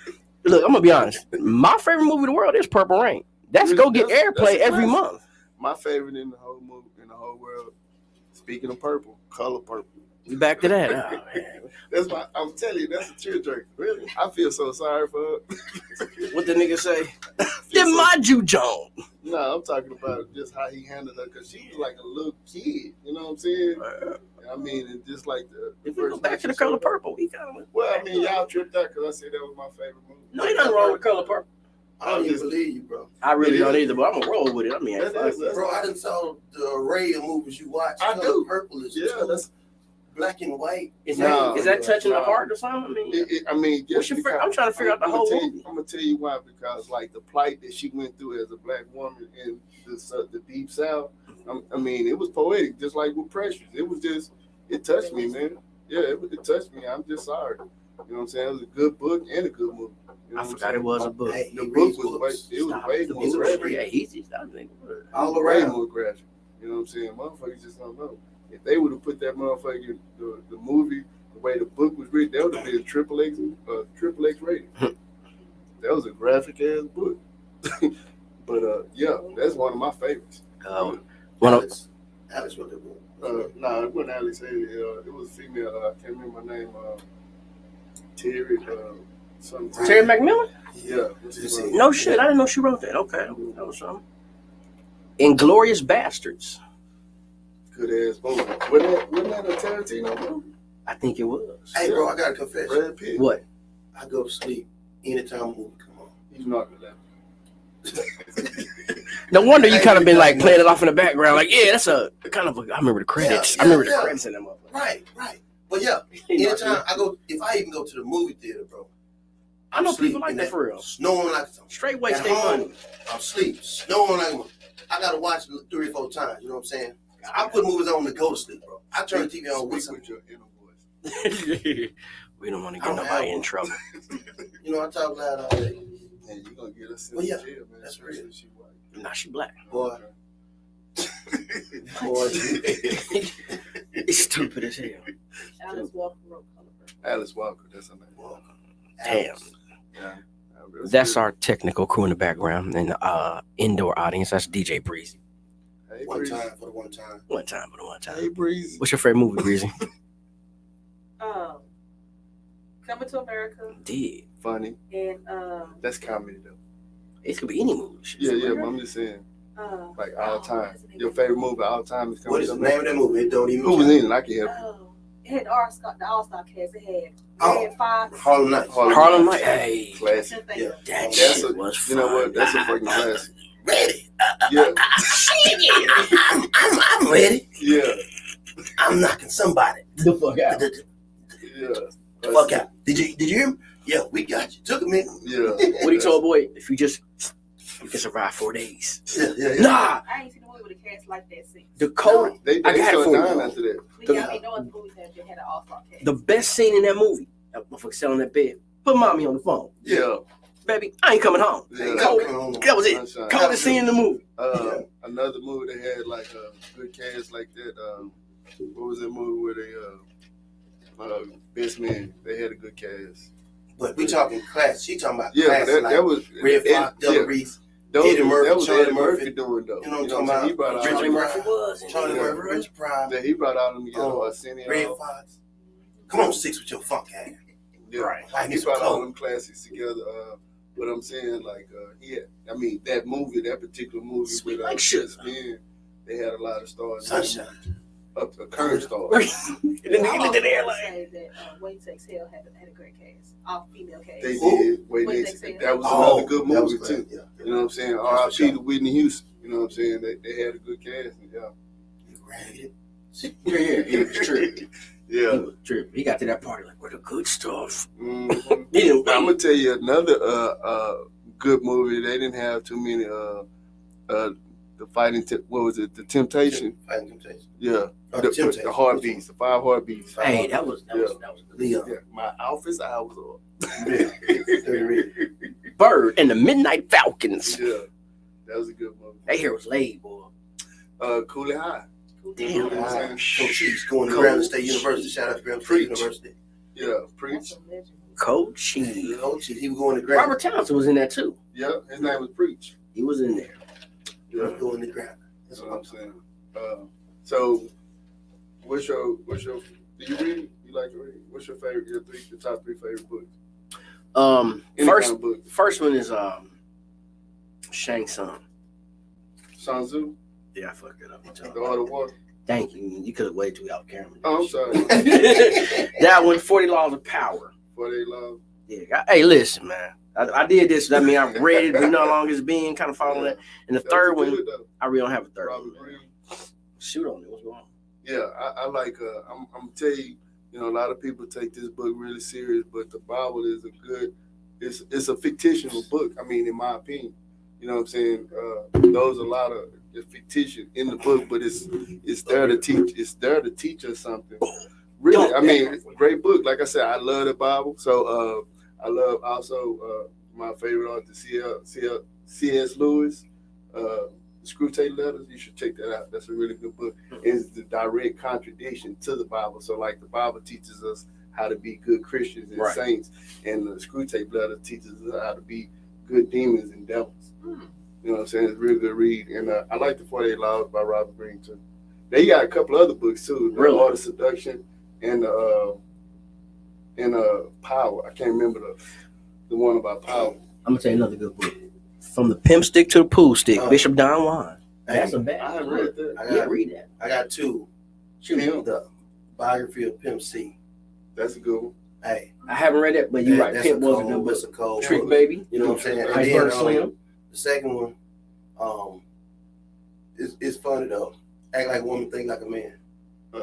Look, I'm gonna be honest. My favorite movie in the world is Purple Rain. That's go get airplay every month. My favorite in the whole movie, in the whole world. Speaking of purple, Color Purple. We back to that. Oh, man. That's my. I'm telling you, that's a tearjerker. Really, I feel so sorry for her. What the nigga say? Then my Jew Jones. No, I'm talking about just how he handled her, because she was like a little kid. You know what I'm saying? I mean, it's just like the If we go back to The Color Purple, we kind of. Well, I mean, y'all tripped out because I said that was my favorite movie. No, ain't nothing wrong with Color Purple. I don't even believe you, bro. I really It don't is. either, but I'm gonna roll with it. I mean, That's- Bro, I done saw the array of movies you watch. I Color do. Purple is Yeah, that's. black and white. is No, that touching the no. heart or something? I mean, I mean, What's your because- I'm trying to figure out the whole movie. I'm gonna tell you why, because like the plight that she went through as a black woman in the deep south. I mean, it was poetic, just like with Precious. It was just, it touched me, man. Yeah, it touched me. I'm just sorry. You know what I'm saying? It was a good book and a good movie. You know I what I'm forgot it saying? was a book. Hey, The he book reads was way, books. it was Stop. way The more book- graphic. Yeah, he's I think. All Way around. more graphic. You know what I'm saying? Motherfuckers just don't know. If they would have put that motherfucker the movie the way the book was written, that would have been triple X rating. That was a graphic ass book. But yeah, that's one of my favorites. One of Alex wrote that book. No, it wasn't Alex Haley. It was a female. I can't remember her name. Terry. Something. Terry McMillan. Yeah. No shit, I didn't know she wrote that. Okay, that was something. Inglorious Bastards. Good ass movie. Wasn't that a Tarantino movie? I think it was. Hey, bro, I got a confession. Brad Pitt. What? I go to sleep anytime a movie come on. He's not gonna laugh. No wonder you kind of been like playing it off in the background. Like, yeah, that's a kind of. I remember the credits. Yeah, I remember the yeah. credits in that motherfucker. Right. But yeah, anytime I go, if I even go to the movie theater, bro, I know sleep people like in that for real. Snowing like something. Straight waste At their home, money. I'm asleep, snowing like one. I gotta watch it 3 or 4 times. You know what I'm saying? I put movies on to go to sleep, bro. I turn the TV on with Speak something. with your inner voice. We don't want to I get don't nobody have in one. trouble. You know, I talk loud all day. And you're gonna get us in Well, yeah, jail, man. that's real. Especially she white. Nah, she black. Boy. Boy, It's stupid as hell. Alice Walker wrote Color Purple. Alice Walker, that's her name. Damn. Yeah. That's our technical crew in the background and indoor audience. That's DJ Breezy. Hey, one Breezy. time for the one time. One time, but one time. Hey, Breezy. What's your favorite movie, Breezy? Coming to America Did. Funny. and That's comedy though. It could be any movie. Shit. Yeah, but I'm just saying, like all time. Your favorite movie all time is What coming is to the name of that movie? It don't even Who was count. in it? I can help you. it had the All-Star cast. It had Oh. Red Fox. Harlem Nights. Harlem Night. Hey, Classic. Yeah. that That's shit a, was you fun. know what? That's a fucking classic. Ready? Yeah, I'm ready. yeah, I'm knocking somebody. The fuck out. yeah. Fuck out. Did you hear him? Yeah, we got you. Took a minute. Yeah. What he told boy? If you can survive 4 days. Yeah. Nah, I ain't seen a movie with a cast like that since. the code. They I got it shut for down you. after that. But yeah, I mean, no other movies had an All-Star cast. The best scene in that movie. That motherfucker selling that bed. Put mommy on the phone. Yeah. Baby, I ain't coming home. Yeah. That was it. Sunshine. Coldest scene in the movie. Another movie that had like a good cast like that. What was that movie where they Best Man? They had a good cast. But we talking class. She talking about Yeah, class. that like was Red Fox, Della yeah. Reese, That Eddie Murphy, was Charlie Eddie Murphy Murphy doing though. You know what I'm what talking saying? He about? brought all Richard them. Murphy was. Charlie Murphy, Richard Pryor, Yeah, he brought all them together. Arsenio. Red Fox. Come on, Six with your funk ass. Yeah, Right. Like he it's brought all cold. them classics together. But I'm saying, like, I mean, that movie, that particular movie Sweet with like sugar. Best Man, they had a lot of stars. Sunshine. A current star. And then I they looked at the also airline. say that Wayne Takes Hell had a great cast, all female cast. They Who? did. Wait, Wait, next, they say- that was Oh, another good that was movie, great. too. Yeah. You know what I'm saying? That's for R.I.P. sure. to Whitney Houston. You know what I'm saying? They had a good cast. Yeah. You ragged. Yeah, he was tripping. He Yeah. was tripping. He got to that party like, where the good stuff. Mhm. He didn't I'm wait. gonna tell you another good movie. They didn't have too many the fighting what was it? The Temptation. Fighting Temptation. Yeah. Oh, the Temptation. The heartbeats, the 5 heartbeats. Hey, that was good. Leon. Yeah, my outfit's hours off. Dirty Rick. Bird and the Midnight Falcons. Yeah. That was a good movie. That hair was laid, boy. Cooley High. Damn. Coach Cheese going to Grambling State University. Shout out to Grambling State Preach. University. Yeah, That's Preach. a legend. Coach Cheese. Coach Cheese. He was going to Grambling. Robert Townsend was in that too. Yeah, his name was Preach. He was in there. He was going to Grambling. That's what I'm saying. So, what's your? Do you read? You like to read? What's your favorite? Your top 3 favorite books? Any First kind of book. first one is Shang Tsung. Sun Tzu, Yeah, I fucked it up. The Art of War. Thank you. You could have waited till we off camera. Oh, I'm sorry. That one, 40 Laws of Power. 48 Laws. Yeah. Hey, listen, man. I did this. I mean, I read it. We know how long it's been. Kind of following that. And the third one, I really don't have a third one. Shoot on it. What's going on? Yeah, I like. I'm tell you, you know, a lot of people take this book really serious, but the Bible is a good. It's a fictional book. I mean, in my opinion, you know what I'm saying. There's a lot of fictitious in the book, but it's there to teach. It's there to teach us something. Really, I mean, great book. Like I said, I love the Bible. So I love also my favorite author, C.S. Lewis. Screwtape Letters, you should check that out. That's a really good book. It's the direct contradiction to the Bible. So, like, the Bible teaches us how to be good Christians and saints, and the Screwtape Letters teaches us how to be good demons and devils. You know what I'm saying? It's a really good read. And I like the 48 Laws by Robert Greene, too. They got a couple other books, too. The Art of Seduction and Power. I can't remember the one about power. I'm going to tell you another good book. From the Pimp Stick to the Pool Stick, Bishop Don Juan. That's a bad I haven't read that. I got read that. I got two. The biography of Pimp C. That's a good one. Hey, I haven't read that, but you're right. Pimp was a good book. That's a cold Trick book. Baby. You know what I'm saying? And Iceberg then, Slim. the second one, it's funny though. Act like a woman, think like a man.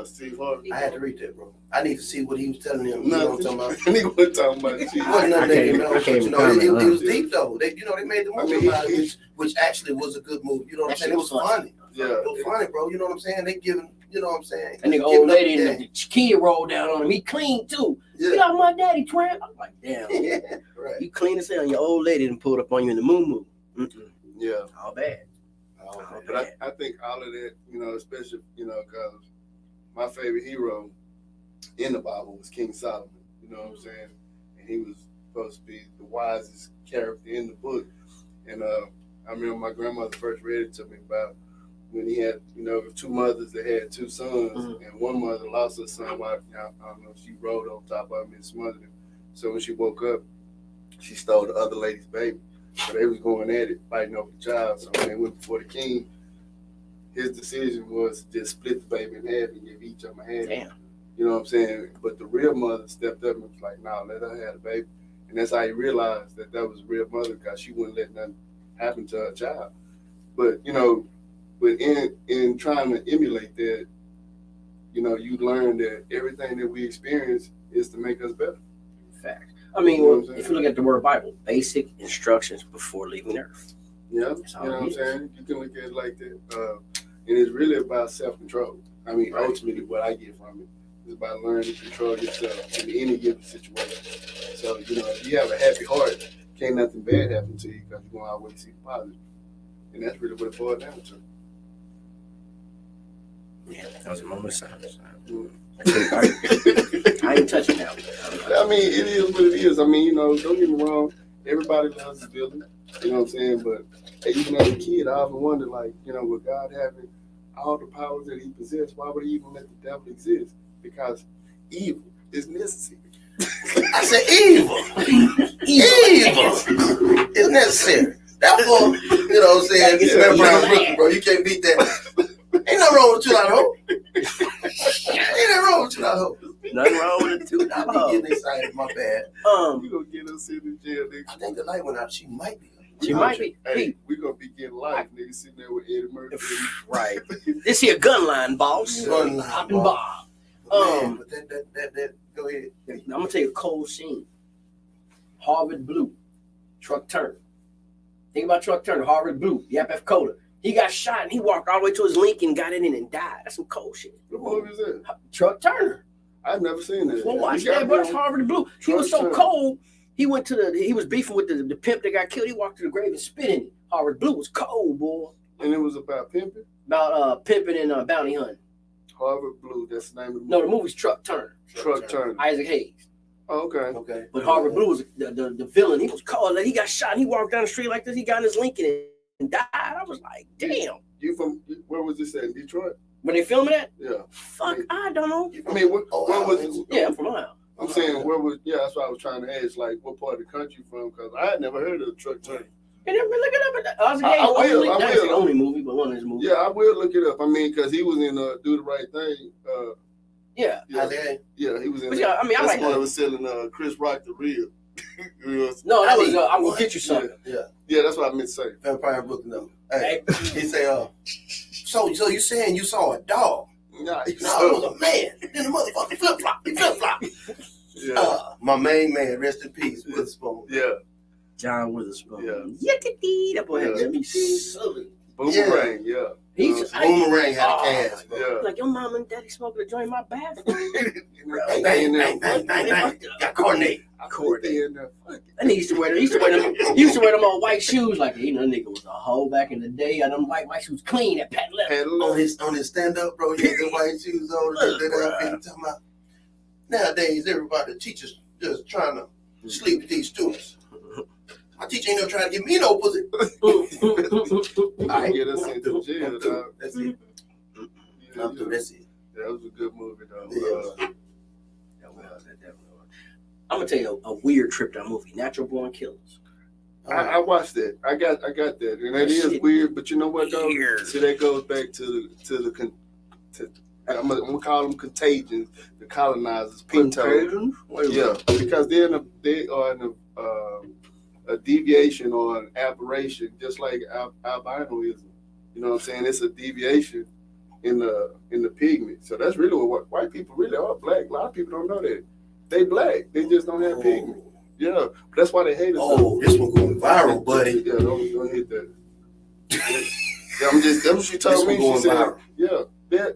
Steve Harvey. I had to read that, bro. I need to see what he was telling him. You know what I'm talking about? Nigga was talking about cheese. It wasn't nothing that, you know, I can't but, you know, it comment, was deep though. They made the movie about it, which actually was a good movie. You know what I'm saying? It was funny. Yeah. It was funny, bro. You know what I'm saying? They giving, you know what I'm saying? And the old lady and the kid rolled down on him. He clean too. Yeah. Get out my daddy, tramp. I'm like, damn. Right. You clean as hell. And your old lady done pulled up on you in the moo. Yeah. All bad. But I think all of that, you know, especially, you know, because my favorite hero in the Bible was King Solomon. You know what I'm saying? And he was supposed to be the wisest character in the book. And I remember my grandmother first read it to me about when he had, you know, two mothers that had two sons, and one mother lost her son while, I don't know, she rode on top of him and smothered him. So when she woke up, she stole the other lady's baby. So they was going at it, fighting over the child. So when they went before the king, his decision was to just split the baby in half and give each of them a hand. Damn. You know what I'm saying? But the real mother stepped up and was like, nah, let her have the baby. And that's how he realized that was a real mother, because she wouldn't let nothing happen to her child. But, you know, but in trying to emulate that, you know, you learn that everything that we experience is to make us better. Fact. I mean, if you look at the word Bible, basic instructions before leaving Earth. Yeah, you know what I'm saying? You can look at it like that. And it's really about self-control. I mean, ultimately what I get from it is about learning to control yourself in any given situation. So, you know, if you have a happy heart, can't nothing bad happen to you, because you're going to always see the positive. And that's really what it boils down to. Yeah, that was a moment of silence. I ain't touching that one. I mean, it is what it is. I mean, you know, don't get me wrong. Everybody loves the villain. You know what I'm saying? But even as a kid, I often wonder, like, you know, with God having all the powers that he possessed, why would he even let the devil exist? Because evil is necessary. I said evil. Evil is necessary. Therefore, you know what I'm saying? Bro, you can't beat that. Ain't nothing wrong with $2 hope. Ain't nothing wrong with $2 hope. Nothing wrong with $2 hope. Getting excited, my bad. You gonna get us in the jail next. I think the light went out. She might be. She might be. Hey, we gonna be getting live, niggas sitting there with Eddie Murphy. Right. This here gun line, boss. Gun line, Popping boss. Bob. But that. Go ahead. I'm gonna tell you a cold scene. Harvard Blue, Truck Turner. Think about Truck Turner, Harvard Blue, Yap F. Coda. He got shot and he walked all the way to his Lincoln, got in it and died. That's some cold shit. What movie is that? Truck Turner. I've never seen that. Well, watch that, but it's Harvard Blue. He was so cold. He went to he was beefing with the pimp that got killed. He walked to the grave and spit in it. Harvard Blue was cold, boy. And it was about pimping? About pimping and bounty hunting. Harvard Blue, that's the name of the movie. No, the movie's Truck Turner. Truck Turner. Isaac Hayes. Oh, okay. Okay. But Harvard Blue was the villain. He was cold. He got shot and he walked down the street like this. He got in his Lincoln and died. I was like, damn. You from, where was this at? In Detroit? When they filming that? Yeah. Fuck, I don't know. I mean, where was it? Yeah, I'm from Ohio. I'm saying, where was, that's what I was trying to ask, like, what part of the country you from? Because I had never heard of Truck Turner. And then look it up at the Oscar I Gate. will. That's the only movie, but one of his movies. Yeah, I will look it up. I mean, because he was in Do the Right Thing. Yeah. Yeah, he was in. But yeah, I mean, I that's like one that. that was selling Chris Rock the real. No, that was I'm gonna get you something. Yeah, that's what I meant to say. Vampire Book, no. Hey, he say, so you saying you saw a dog? Nah, No, it was a man. Then the motherfucker flip-flop. He flip-flop. Yeah. My main man, rest in peace, Witherspoon. Yeah. John Witherspoon. Yeah. That boy had to be silly. Boomerang, yeah. He's Boomerang had a cast, bro. Yeah. Like your mom and daddy smoking a joint in my bathroom. Bang, bang, bang, bang, bang. Got coordinate. And he used to wear them old white shoes like that nigga was a hoe back in the day. And them white shoes clean that pat left. On his stand up, bro, he had the white shoes on. Talking about nowadays everybody, the teachers just trying to sleep with these students. My teacher ain't never trying to give me no pussy. I get us into jail, dog. That's it. That's it. That was a good movie, though. Yeah. I'm gonna tell you a weird trip down movie, Natural Born Killers. I watched that. I got that, and that is weird. But you know what, though? See, that goes back to I'm gonna call them contagions, the colonizers, Pinto. Yeah, because they are in a deviation or an aberration, just like albinoism. You know what I'm saying? It's a deviation in the pigment. So that's really what white people really are. Black. A lot of people don't know that. They black. They just don't have pigment. Yeah, that's why they hate us. Oh, this one going viral, buddy. Yeah, don't hit that. That's what she told me. She said, viral. Yeah,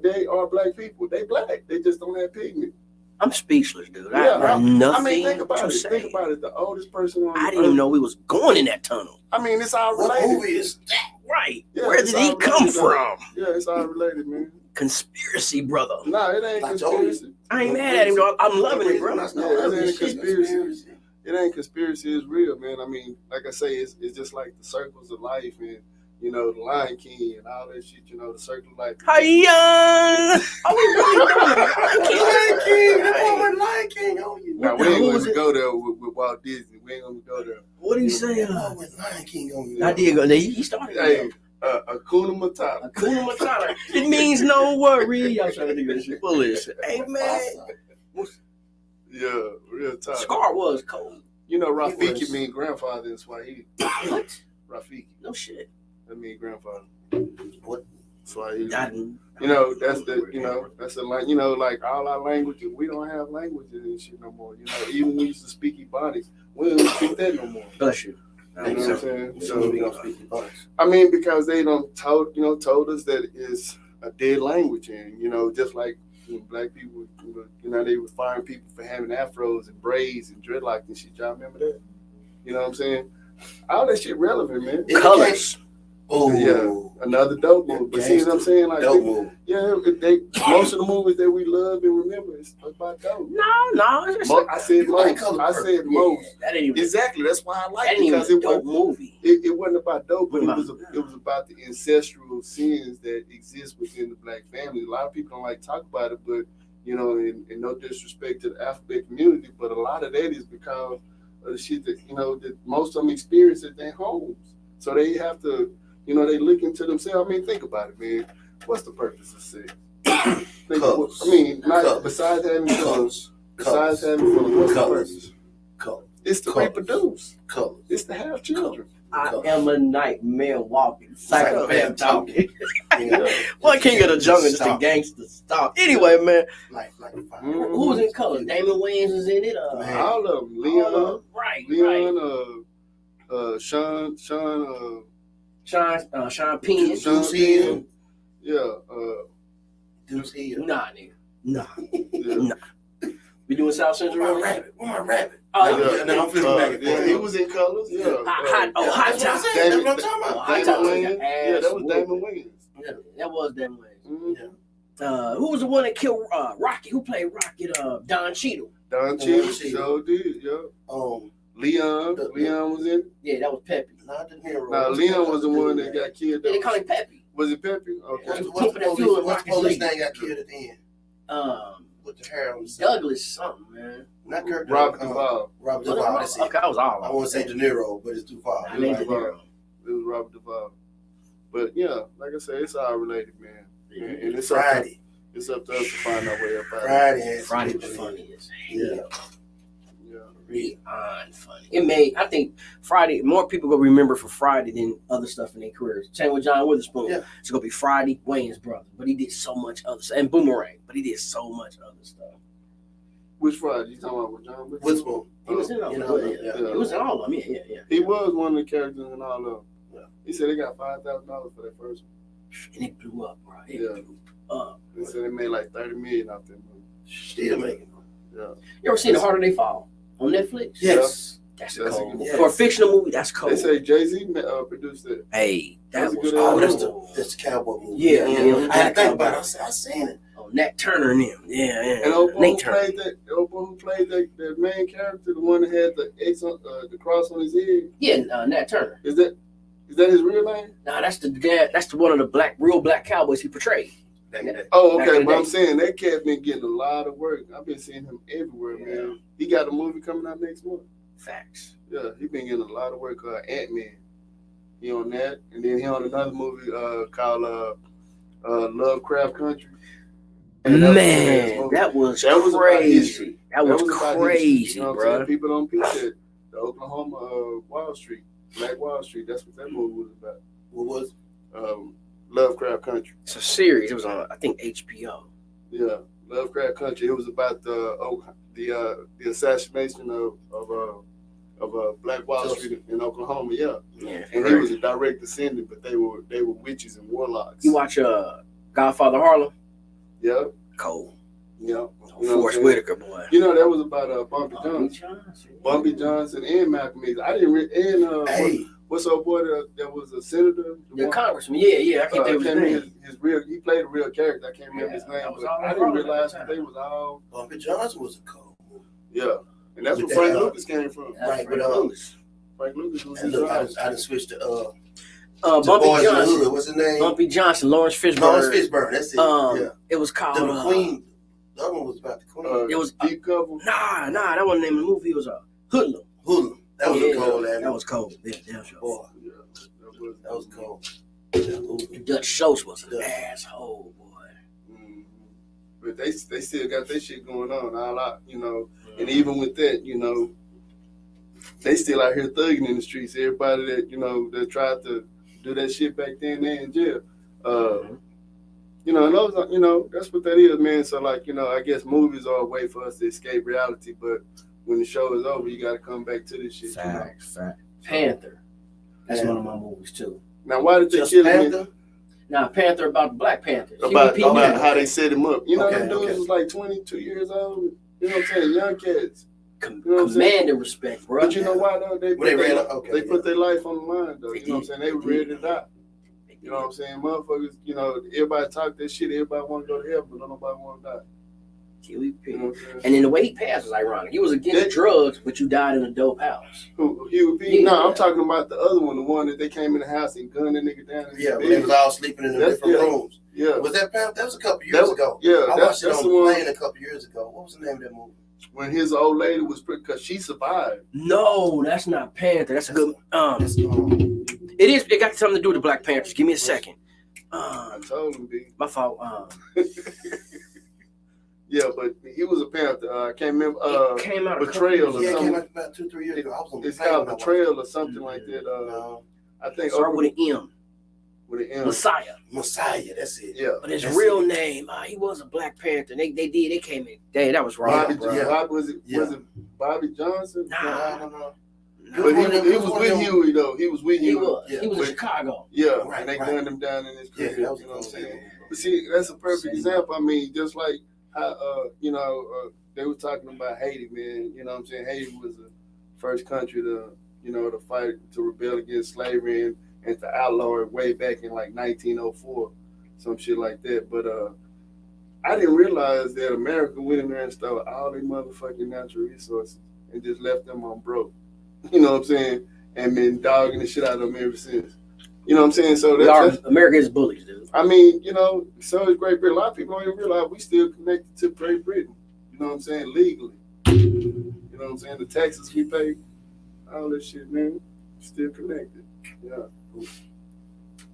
they are black people. They black. They just don't have pigment. I'm speechless, dude. Yeah, I have nothing I mean, think about to it. say. Think about it. The oldest person on I didn't even know we was going in that tunnel. I mean, it's all What related. movie is that? Right. Yeah, Where it's did he all come related, from? Yeah, it's all related, man. Conspiracy, brother. Nah, it ain't I told you. conspiracy. I ain't mad at him, dog. I'm loving it, bro. Yeah, it ain't conspiracy. It ain't conspiracy. It's real, man. I mean, like I say, it's just like the circles of life and, you know, the Lion King and all that shit, you know, the circle of life. Hiya! Lion King. That one with Lion King on you. Now, we ain't going to go there with Walt Disney. We ain't going to go there. What did he say? That one with Lion King on you. I did go there. He started. Hey, Hakuna Matata. Hakuna Matata. It means no worry. Y'all trying to do this shit. Bullshit. Hey, man. Yeah, real talk. Scar was cold. You know, Rafiki mean grandfather in Swahili. What? Rafiki. No shit. That mean grandfather. What? Swahili. Didn't. You know, that's the line. You know, like all our languages, we don't have languages and shit no more. You know, even we used to speak Ebonics, we don't speak that no more. Bless you. You know what I'm saying? So we gonna speak Ebonics. I mean, because they told us that it's a dead language, and you know, just like when black people, you know, they were firing people for having afros and braids and dreadlocks and shit. Y'all remember that? You know what I'm saying? All that shit relevant, man. Colors. Oh, Yeah, another dope movie. But see what I'm saying? Like, dope movie. Yeah, most of the movies that we love and remember is about dope. No. I said most. I said most. That ain't even. Exactly. That's why I like That it, ain't even because a it dope wasn't. movie. It wasn't about dope, but What it was about the ancestral sins that exist within the black family. A lot of people don't like to talk about it, but you know, and no disrespect to the alphabet community, but a lot of that is because of the shit that that most of them experience at their homes. So they have to, they look into themselves. I mean, think about it, man. What's the purpose of sex? Colors. I mean, Colors. besides having Colors. besides having fun, what's the Colors. purpose? Colors. It's to Colors. reproduce. Colors. It's to have children. I am a nightmare walking, psychopath talking. Yeah. What king of the jungle just a gangster stop. Anyway, man, Like fire. who was in color? Damon Wayans was in it. Man. All of them. Leon, Right. Sean, Sean Penn. Deuce Hill. yeah, Deuce Hill. Nah, nigga. Nah. yeah. We doing South Where Central? my rabbit? Where my rabbit? Oh, Yeah. And then I'm flipping back and Yeah, forth. he was in colors. Yeah, Hot That's what I'm Top. saying. That's what I'm talking about. Hot Damon Top. Wayans. Yeah, that was Damon Wayans. Yeah, that was Damon Wayans. Mhm. Who was the one that killed Rocky? Who played Rocky? Don Cheadle. Don Cheadle, so did. Yeah. Leon was in. Yeah, that was Pepe. Not the Nero. Now Leon was the one that got killed. Yeah, they call him Pepe. Was it Pepe? Okay. What's the police thing got killed at the end? With the hair on the side. Douglas something, man. Not Kirk. Robert Duvall. Robert Duvall. That's it. Okay, I was all I want to say De Niro, but it's too far. I named De Niro. Robert Duvall. But yeah, like I said, it's all related, man. And it's Friday. It's up to us to find our way up out. Friday was funny as hell. Yeah. Beyond funny. It made, I think, Friday, more people gonna remember for Friday than other stuff in their careers. Same with John Witherspoon. Yeah. It's gonna be Friday, Wayne's brother, but he did so much other stuff, and Boomerang, but he did so much other stuff. Which Friday? You talking about with John Witherspoon? Witherspoon. He was in all of them. Yeah. He was in all of them. Yeah. He was one of the characters in all of them. Yeah. He said they got $5,000 for that first one. And it blew up, bro. It Yeah. blew up. They said they made like $30 million off that movie. Still making money. Yeah. You ever seen The Harder They Fall on Netflix? Yes. That's That's cold. a good- For a fictional movie, that's cold. They say Jay-Z produced it. Hey, that That's a was good Oh, cold. that's the cowboy movie. Yeah. I had to think about it. I said, I seen it. Oh, Nat Turner and them. Yeah. And Oprah Nate Turner. who played that main character, the one that had the X on the cross on his head. Yeah, Nat Turner. Is that his real name? Nah, that's the dad. That's the one of the real black cowboys he portrayed. Oh, Back okay. in the But I'm day. saying that cat been getting a lot of work. I've been seeing him everywhere, Yeah. man. He got a movie coming out next month. Facts. Yeah, he been getting a lot of work. Ant-Man. He on that, and then he on another movie called Lovecraft Country. And Man, that was That was about crazy. history. That was about crazy, history, you know what I'm saying? bro. People don't pick that. The Oklahoma Wall Street, Black Wall Street. That's what that movie was about. What was Lovecraft Country. It's a series. It was on, I think, HBO. Yeah, Lovecraft Country. It was about the assassination of Black Wall Street in Oklahoma. Yeah, Yeah. and he was a direct descendant, but they were witches and warlocks. You watch Godfather Harlem? Yeah, Cold. yeah. You know what I'm Forrest saying? Whitaker, boy. You know that was about Bumpy Johnson. Bumpy Johnson and Malcolm X. I didn't and what's up, boy? That was a senator. The congressman. Yeah. I can't think of his name. His real. He played a real character. I can't remember his name, that was but all I in didn't Harlem at realize the that time. they was all. Bumpy Johnson was a cold movie. Yeah, and that's With where Frank that, Lucas came from. That's Right, Frank but, Lucas. Frank Lucas was And his look, I driver. done switched to Bumpy Boys in the Johnson. Hood. What's his name? Bumpy Johnson. Lawrence Fishburne. Lawrence Fishburne. That's it. Yeah. It was called. The Queen. The other one was about the Queen. It was Deep Cover. nah. That wasn't the name of the movie. It was a Hoodlum. Hoodlum. That was a cold ass. That was cold. Yeah, damn sure. Boy, Yeah, that was cold. That movie. Dutch Schultz was an asshole, boy. Mhm. But they still got that shit going on all out, you know. And even with that, you know, they still out here thugging in the streets. Everybody that, you know, that tried to do that shit back then, they in jail. You know, and those, you know, that's what that is, man. So, like, you know, I guess movies are a way for us to escape reality, but when the show is over, you got to come back to this shit. Facts. Panther. That's one of my movies too. Now, why did they Just kill him? Panther? Now, Panther about the Black Panthers. About CBP. how they set him up. You know, Okay, them dudes okay. was like 22 years old. You know what I'm saying? Young cats. You know what I'm saying? Command and respect, bro. But you know why, though? They They put their life on the line, though. They You know what I'm did. saying? They were ready to die. You know what I'm saying? Motherfuckers, you know, everybody talk that shit. Everybody want to go to heaven, but don't nobody want to die. QEP. You know what I'm saying? And then the way he passed was ironic. He was against drugs, but you died in a dope house. Who, Huey P? Yeah. No, I'm talking about the other one, the one that they came in the house and gunned that nigga down. In his Yeah, when bed. they was all sleeping in the That's- different yeah. rooms. Yeah. Was that Panther? That was a couple years ago. Yeah, I watched it that's on the the one plane a couple years ago. What was the name of that movie? when his old lady was because she survived. No, that's not Panther. That's a good. That's, It is. It got something to do with the Black Panthers. Give me a second. I told him, B. My fault. Yeah, but he was a Panther. I can't remember. It came out a Betrayal couple or yeah, it something. came out about 2-3 years ago. I was on the It's plane called when I watched Betrayal or something like that. it. No, I think Start with an M. with an M. Messiah. Messiah. That's it. Yeah. But his That's real name, he was a Black Panther. They came in. Dang, that was wrong, Bobby, bro. yeah. Bobby was it Yeah. Bobby Johnson? Nah, No. But he was one of with them- Huey though. He was with he Huey. was. Yeah, He was in but- Chicago. Yeah, Right, and they right. gunned him down in his Yeah, crib. that was You know what I'm saying? saying. But see, that's a perfect Same. example. I mean, just like how they were talking about Haiti, man. You know what I'm saying? Haiti was the first country to to fight to rebel against slavery and to outlaw it way back in like 1904, some shit like that. But I didn't realize that America went in there and stole all their motherfucking natural resources and just left them on broke. You know what I'm saying? And been dogging the shit out of them ever since. You know what I'm saying? So that's America is bullies, dude. I mean, so is Great Britain. A lot of people don't even realize we still connected to Great Britain. You know what I'm saying? Legally. You know what I'm saying? The taxes we pay, all that shit, man, still connected. Yeah.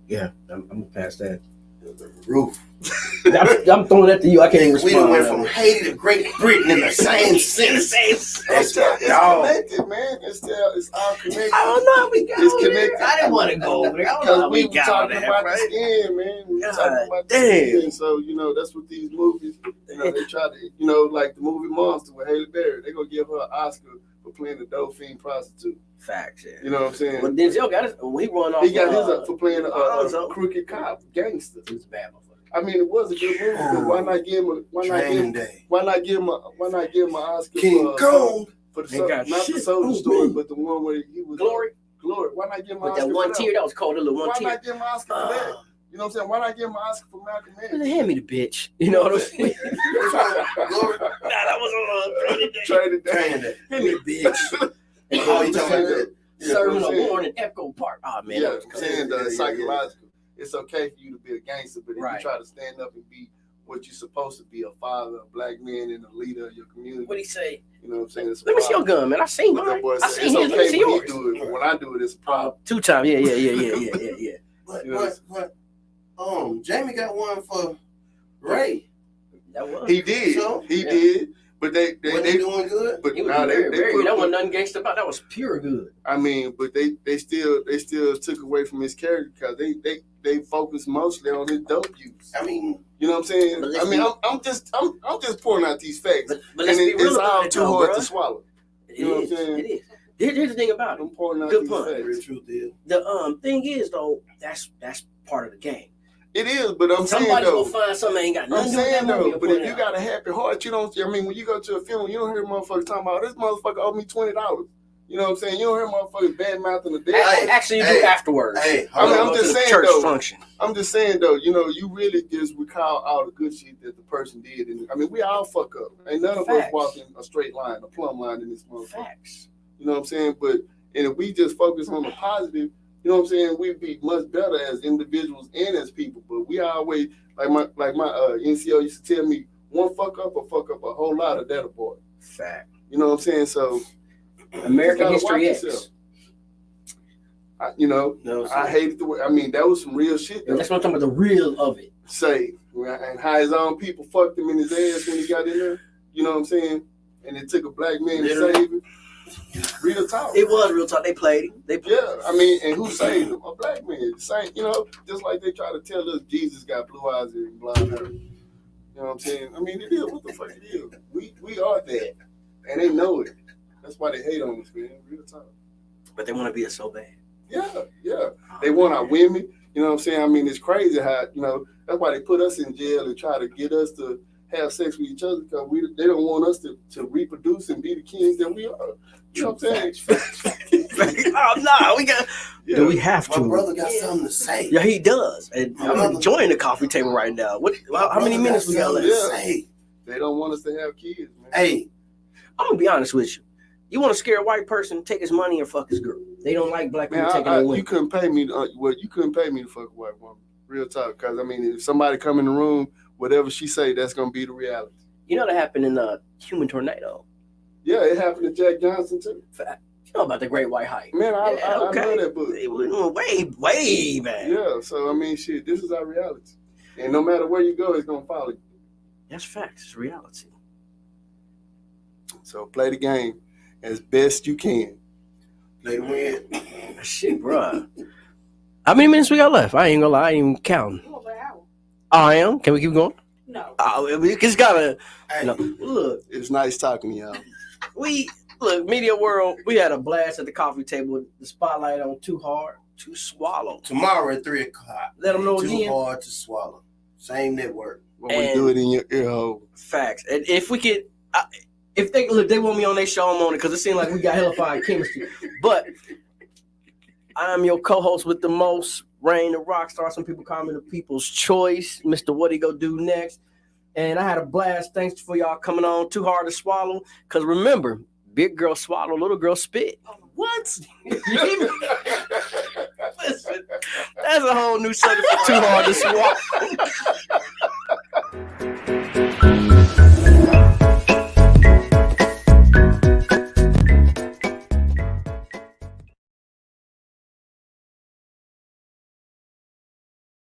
Yeah, I'm past that. The roof. I'm throwing that to you. I can't even We respond. done went from Haiti to Great Britain in the same sentence. That's my It's dog. connected, man. It's all connected. I don't know how we got It's over there. connected. I didn't want to go over there. I don't know Because how we we were got talking over there, about the right? skin, man. We were God talking about the damn. skin. So, that's what these movies, they try to, like the movie Monster with Halle Berry. They're going to give her an Oscar for playing a dope fiend prostitute. Facts, yeah. You know what I'm saying? Well, Denzel got his, when he run off. He got his up for playing a Alonzo. crooked cop, gangster. He was a bad motherfucker. I mean, it was a good movie. But why not give him Training Day. why not give him an Oscar King Kong. for the Ain't got not the shit soldier on story, me. but the one where he was Glory. Glory. Why not give him an With Oscar that one for tear, that was called a little one Why tear. not give him an Oscar for that? You know what I'm saying? Why not give him an Oscar for Malcolm X? Hand me the bitch. You know what I'm saying? Glory. Nah, that was on Training Day. Training Day. Training Day. Hand me the bitch. Oh, you talking about that? Serving what I'm a saying. warrant in Echo Park. Oh man, Yeah, that was I'm crazy. saying Yeah, it's yeah, psychological. It's okay for you to be a gangster, but if Right. you try to stand up and be what you're supposed to be, a father, a black man, and a leader of your community, What'd he say? you know what I'm saying? It's a Let me see your problem. gun, man. I seen But that mine. boy I said, seen it's his. Let me okay see when he yours. do it, but when I do it, it's a problem. 2 times. Yeah. But Jamie got one for Ray. That was. He did. So? He Yeah. did. But they doing good. but He was nah, very, they very. put, That wasn't nothing gangster about. That was pure good. I mean, but they still took away from his character because they focused mostly on his dope use. I mean, You know what I'm saying? But let's I mean, be- I'm just pointing out these facts, But let's and be real it's about all it, too though, hard bruh. to swallow. It You know what is. I'm saying? It is. Here's the thing about it. I'm pointing out Good these point. the real facts. truth is. The thing is though, that's part of the game. It is, but I'm saying Somebody's though. gonna find something that ain't got I'm nothing to do with saying that movie. though, and but put if it you out. got a happy heart, you don't. I mean, when you go to a funeral, you don't hear motherfuckers talking about this motherfucker owe me $20. You know what I'm saying? You don't hear motherfuckers bad mouthing the dead. Hey, Actually, you do hey, afterwards. hey, I mean, hold I'm on. Go just to the saying church though. function. I'm just saying though, you really just recall all the good shit that the person did. And I mean, we all fuck up. Ain't none of us Facts. walking a straight line, a plumb line in this motherfucker. Facts. You know what I'm saying? But and if we just focus on the positive, you know what I'm saying, we'd be much better as individuals and as people. But we always like my NCO used to tell me, one fuck up a whole lot of that boy. Fact. You know what I'm saying? So American just gotta History watch X. yourself. I hated the way. I mean, that was some real shit. Though. That's what I'm talking about. The real of it. Say and how his own people fucked him in his ass when he got in there. You know what I'm saying? And it took a black man to save him. Real talk. It was real talk. They played him. Yeah, I mean, and who saved him? A black man. Same, just like they try to tell us Jesus got blue eyes and blonde hair. You know what I'm saying? I mean, it is what the fuck it is. We are that, and they know it. That's why they hate on us, man. Real talk. But they want to be us so bad. Yeah. They want our women. You know what I'm saying? I mean, it's crazy how that's why they put us in jail and try to get us to have sex with each other because they don't want us to reproduce and be the kings that we are. You know what I'm saying? Oh no, we got. Yeah. Do we have My to? brother got something to say. Yeah, he does. And My I'm brother- enjoying the coffee table right now. How many minutes we got left? Yeah. Say, They don't want us to have kids, man. hey, I'm gonna be honest with you. You want to scare a white person? Take his money and fuck his girl. They don't like black people Man, taking their you women. couldn't pay me. You couldn't pay me to fuck a white woman. Real talk, because I mean, if somebody come in the room, whatever she say, that's gonna be the reality. You know that happened in Human Tornado. Yeah, it happened to Jack Johnson too. You know about the Great White Hype. Man, I know okay. that book. It was way back. Yeah, so I mean, shit, this is our reality, and no matter where you go, it's gonna follow you. That's facts. It's reality. So play the game as best you can. play to win. Shit, bruh. How many minutes we got left? I ain't gonna lie. I ain't even counting. You over an hour? Oh, I am. Can we keep going? No. We just gotta. Hey, Look. It's nice talking to y'all. Media world. We had a blast at the coffee table. The spotlight on Too Hard to Swallow. tomorrow at 3 o'clock. Let them know Too again. hard to swallow. Same network. When we do it in your ear hole. Facts. And if we could, if they want me on their show, I'm on it because it seems like we got hellified chemistry. But I'm your co-host with the most, Rain the Rockstar. Some people call me the People's Choice. Mr. What he go do next? And I had a blast. Thanks for y'all coming on. Too Hard to Swallow. Because remember, big girl swallow, little girl spit. What? Listen, that's a whole new subject for Too Hard to Swallow.